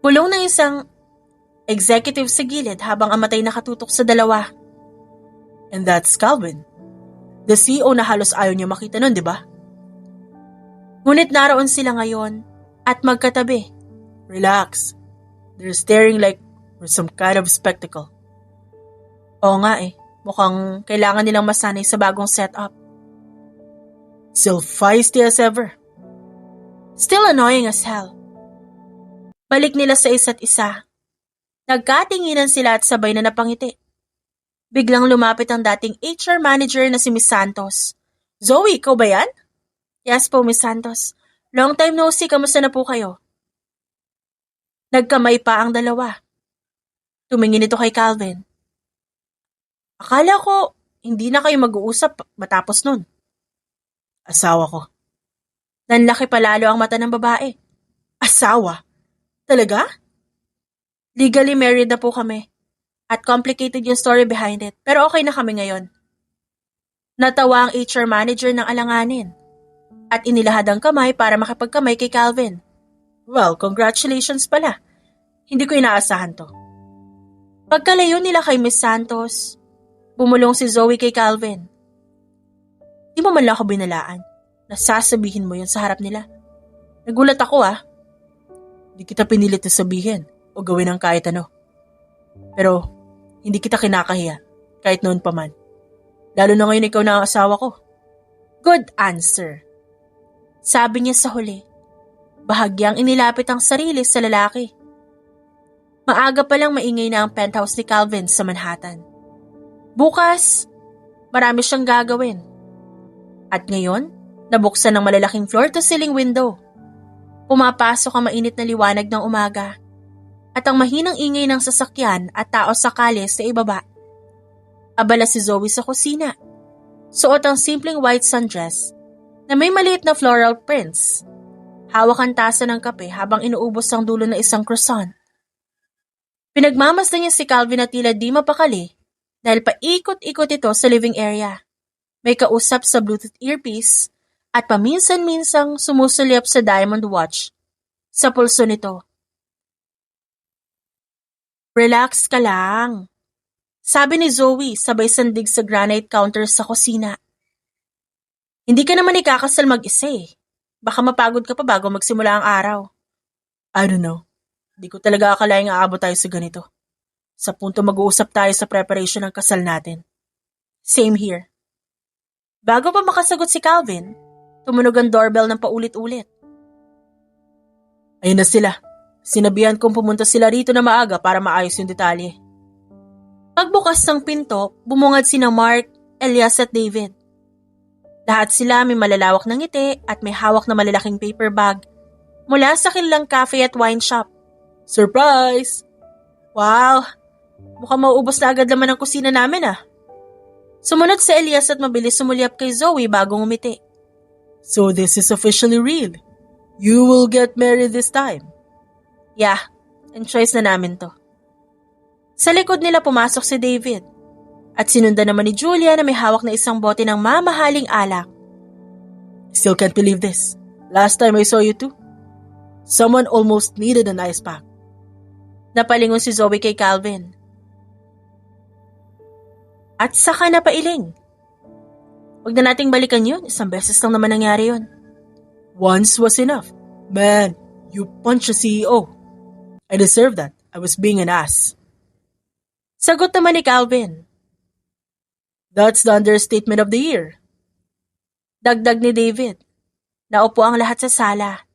Pulong ng isang executive sa gilid habang ang matay nakatutok sa dalawa. And that's Calvin. The CEO na halos ayaw niya makita nun, di ba? Ngunit naroon sila ngayon at magkatabi. Relax. They're staring like for some kind of spectacle. Oo nga mukhang kailangan nilang masanay sa bagong setup. Still feisty as ever. Still annoying as hell. Balik nila sa isa't isa. Nagkatinginan sila at sabay na napangiti. Biglang lumapit ang dating HR manager na si Miss Santos. Zoe, ikaw ba yan? Yes po, Miss Santos. Long time no see, kamusta na po kayo? Nagkamay pa ang dalawa. Tumingin ito kay Calvin. Akala ko, hindi na kayo mag-uusap matapos nun. Asawa ko. Nanlaki palalo ang mata ng babae. Asawa? Talaga? Legally married na po kami. At complicated yung story behind it. Pero okay na kami ngayon. Natawa ang HR manager ng alanganin. At inilahad ang kamay para makipagkamay kay Calvin. Well, congratulations pala. Hindi ko inaasahan to. Pagkalayo nila kay Miss Santos, bumulong si Zoe kay Calvin. Di mo man lang ako binalaan na sasabihin mo yun sa harap nila. Nagulat ako Di kita pinilit na sabihin o gawin ang kahit ano. Pero hindi kita kinakahiya kahit noon pa man. Lalo na ngayon ikaw na ang asawa ko. Good answer. Sabi niya sa huli. Bahagyang inilapit ang sarili sa lalaki. Maaga pa lang maingay na ang penthouse ni Calvin sa Manhattan. Bukas, marami siyang gagawin. At ngayon, nabuksan ng malalaking floor-to-ceiling window. Pumapasok ang mainit na liwanag ng umaga at ang mahinang ingay ng sasakyan at tao sa kalye sa ibaba. Abala si Zoe sa kusina. Suot ang simpleng white sundress na may maliit na floral prints Hawak ang tasa ng kape habang inuubos ang dulo ng isang croissant. Pinagmamasdan niya si Calvin na tila di mapakali dahil paikot-ikot ito sa living area. May kausap sa Bluetooth earpiece at paminsan-minsang sumusulyap sa diamond watch sa pulso nito. Relax ka lang, sabi ni Zoe sabay sandig sa granite counter sa kusina. Hindi ka naman ikakasal mag-isa eh. Baka mapagod ka pa bago magsimula ang araw. I don't know. Di ko talaga akalaing aabot tayo sa ganito. Sa punto mag-uusap tayo sa preparation ng kasal natin. Same here. Bago pa makasagot si Calvin, tumunog ang doorbell ng paulit-ulit. Ayun na sila. Sinabihan kong pumunta sila rito na maaga para maayos yung detalye. Pagbukas ng pinto, bumungad sina Mark, Elias at David. Lahat sila may malalawak ng ngiti at may hawak na malalaking paper bag mula sa kilalang cafe at wine shop. Surprise! Wow! Mukhang mauubos na agad laman ang kusina namin ah. Sumunod si Elias at mabilis sumulyap kay Zoe bago ngumiti. So this is officially real. You will get married this time. Yeah, and choice na namin to. Sa likod nila pumasok si David at sinundan naman ni Julia na may hawak na isang bote ng mamahaling alak. Still can't believe this. Last time I saw you two, someone almost needed an ice pack. Napalingon si Zoe kay Calvin. At saka napailing. Huwag na nating balikan yun. Isang beses lang naman nangyari yun. Once was enough. Man, you punched a CEO. I deserve that. I was being an ass. Sagot naman ni Calvin. That's the understatement of the year. Dagdag ni David. Naupo ang lahat sa sala.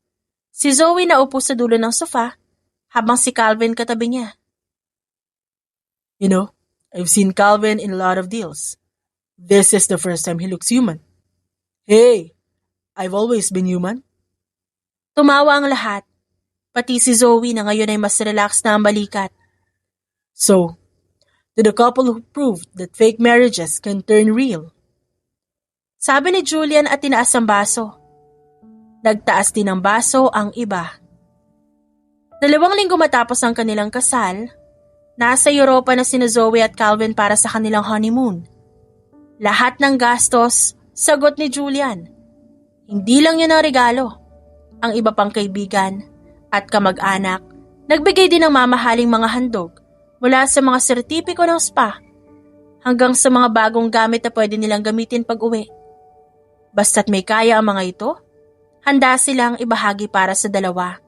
Si Zoe naupo sa dulo ng sofa habang si Calvin katabi niya. You know, I've seen Calvin in a lot of deals. This is the first time he looks human. Hey, I've always been human. Tumawa ang lahat, pati si Zoe na ngayon ay mas relaxed na ang balikat. So, to the couple who proved that fake marriages can turn real. Sabi ni Julian at tinaas ang baso. Nagtaas din ng baso ang iba. 2 linggo matapos ang kanilang kasal, nasa Europa na sina Zoe at Calvin para sa kanilang honeymoon. Lahat ng gastos, sagot ni Julian. Hindi lang yun ang regalo. Ang iba pang kaibigan at kamag-anak, nagbigay din ng mamahaling mga handog mula sa mga sertipiko ng spa hanggang sa mga bagong gamit na pwede nilang gamitin pag-uwi. Basta't may kaya ang mga ito, handa silang ibahagi para sa dalawa.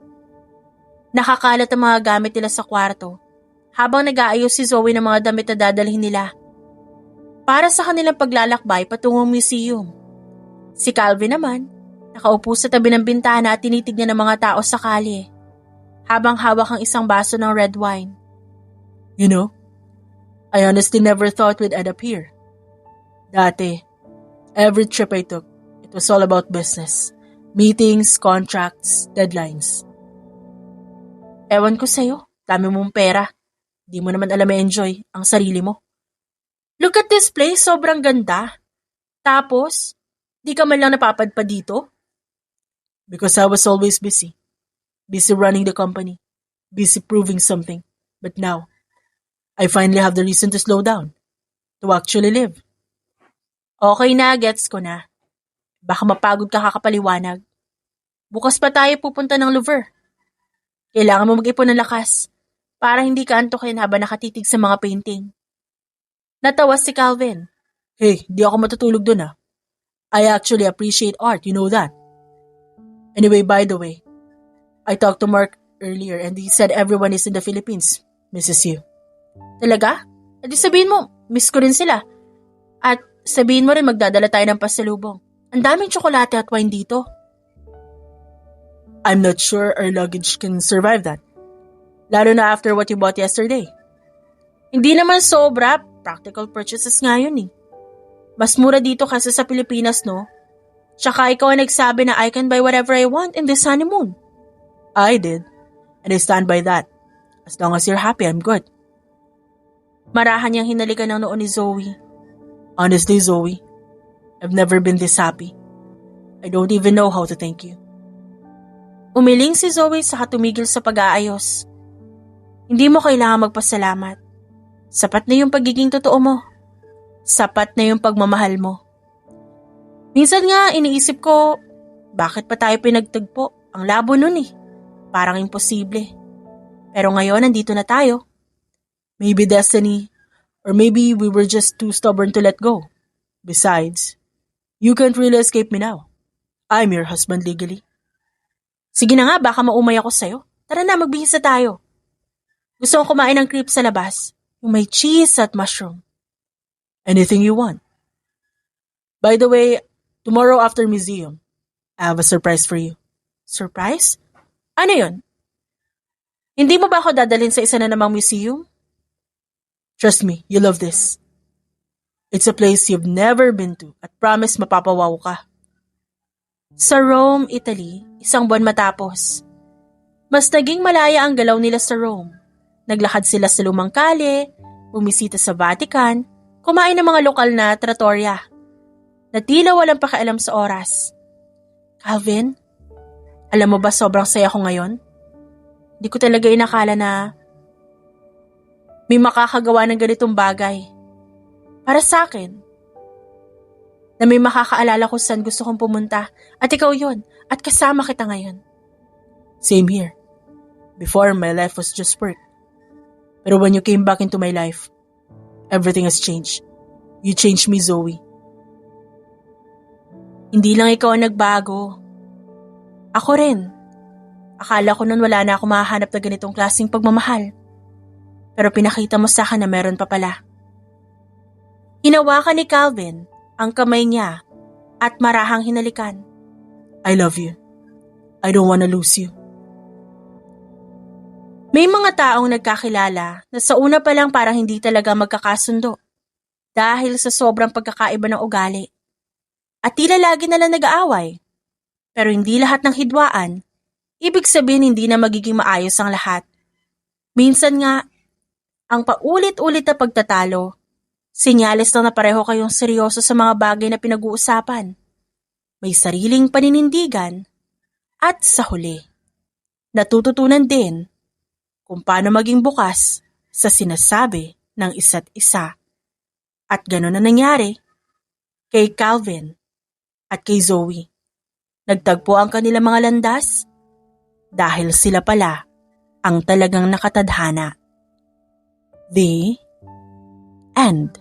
Nakakalat ang mga gamit nila sa kwarto habang nag-aayos si Zoe ng mga damit na dadalhin nila para sa kanilang paglalakbay patungong museum. Si Calvin naman, nakaupo sa tabi ng bintana at tinitignan ng mga tao sa kalye habang hawak ang isang baso ng red wine. You know, I honestly never thought we'd end up here. Dati, every trip I took, it was all about business. Meetings, contracts, deadlines. Ewan ko sa'yo, dami mong pera. Di mo naman alam enjoy ang sarili mo. Look at this place, sobrang ganda. Tapos, di ka man lang napapadpad dito? Because I was always busy. Busy running the company. Busy proving something. But now, I finally have the reason to slow down. To actually live. Okay na, gets ko na. Baka mapagod ka kakapaliwanag. Bukas pa tayo pupunta ng Louvre. Kailangan mo mag-ipon ng lakas para hindi ka antukin habang nakatitig sa mga painting. Natawa si Calvin. Hey, di ako matutulog dun ah. I actually appreciate art, you know that. Anyway, by the way, I talked to Mark earlier and he said everyone is in the Philippines, misses you. Talaga? At sabihin mo, miss ko rin sila. At sabihin mo rin magdadala tayo ng pasalubong. Ang daming tsokolate at wine dito. I'm not sure our luggage can survive that. Lalo na after what you bought yesterday. Hindi naman sobra, practical purchases nga yun eh. Mas mura dito kasi sa Pilipinas, no? Tsaka ikaw ang nagsabi na I can buy whatever I want in this honeymoon. I did, and I stand by that. As long as you're happy, I'm good. Marahan niyang hinalikan ng noo ni Zoe. Honestly, Zoe, I've never been this happy. I don't even know how to thank you. Umiling si Zoe sa tumigil sa pag-aayos. Hindi mo kailangan magpasalamat. Sapat na yung pagiging totoo mo. Sapat na yung pagmamahal mo. Minsan nga iniisip ko, bakit pa tayo pinagtagpo? Ang labo nun eh. Parang imposible. Pero ngayon nandito na tayo. Maybe destiny, or maybe we were just too stubborn to let go. Besides, you can't really escape me now. I'm your husband legally. Sige na nga, baka maumay ako sa'yo. Tara na, magbihis na tayo. Gusto kong kumain ng crepe sa labas. Yung may cheese at mushroom. Anything you want. By the way, tomorrow after museum, I have a surprise for you. Surprise? Ano yun? Hindi mo ba ako dadalhin sa isa na namang museum? Trust me, you love this. It's a place you've never been to at promise mapapawaw ka. Sa Rome, Italy, 1 buwan matapos. Mas naging malaya ang galaw nila sa Rome. Naglakad sila sa lumang kalye, bumisita sa Vatican, kumain ng mga lokal na trattoria. Na tila walang pakialam sa oras. Calvin, alam mo ba sobrang saya ko ngayon? Hindi ko talaga inakala na may makakagawa ng ganitong bagay. Para sa akin. Na may makakaalala ko saan gusto kong pumunta at ikaw yon at kasama kita ngayon. Same here. Before, my life was just work. Pero when you came back into my life, everything has changed. You changed me, Zoe. Hindi lang ikaw ang nagbago. Ako rin. Akala ko nun wala na ako mahahanap na ganitong klaseng pagmamahal. Pero pinakita mo sa akin na meron pa pala. Hinawakan ni Calvin ang kamay niya at marahang hinalikan. I love you. I don't wanna lose you. May mga taong nagkakilala na sa una pa lang parang hindi talaga magkakasundo dahil sa sobrang pagkakaiba ng ugali. At tila lagi na lang nag-aaway. Pero hindi lahat ng hidwaan, ibig sabihin hindi na magiging maayos ang lahat. Minsan nga, ang paulit-ulit na pagtatalo, senyales lang na pareho kayong seryoso sa mga bagay na pinag-uusapan. May sariling paninindigan at sa huli, natututunan din kung paano maging bukas sa sinasabi ng isa't isa. At gano'n na nangyari kay Calvin at kay Zoe. Nagtagpo ang kanilang mga landas dahil sila pala ang talagang nakatadhana. The end.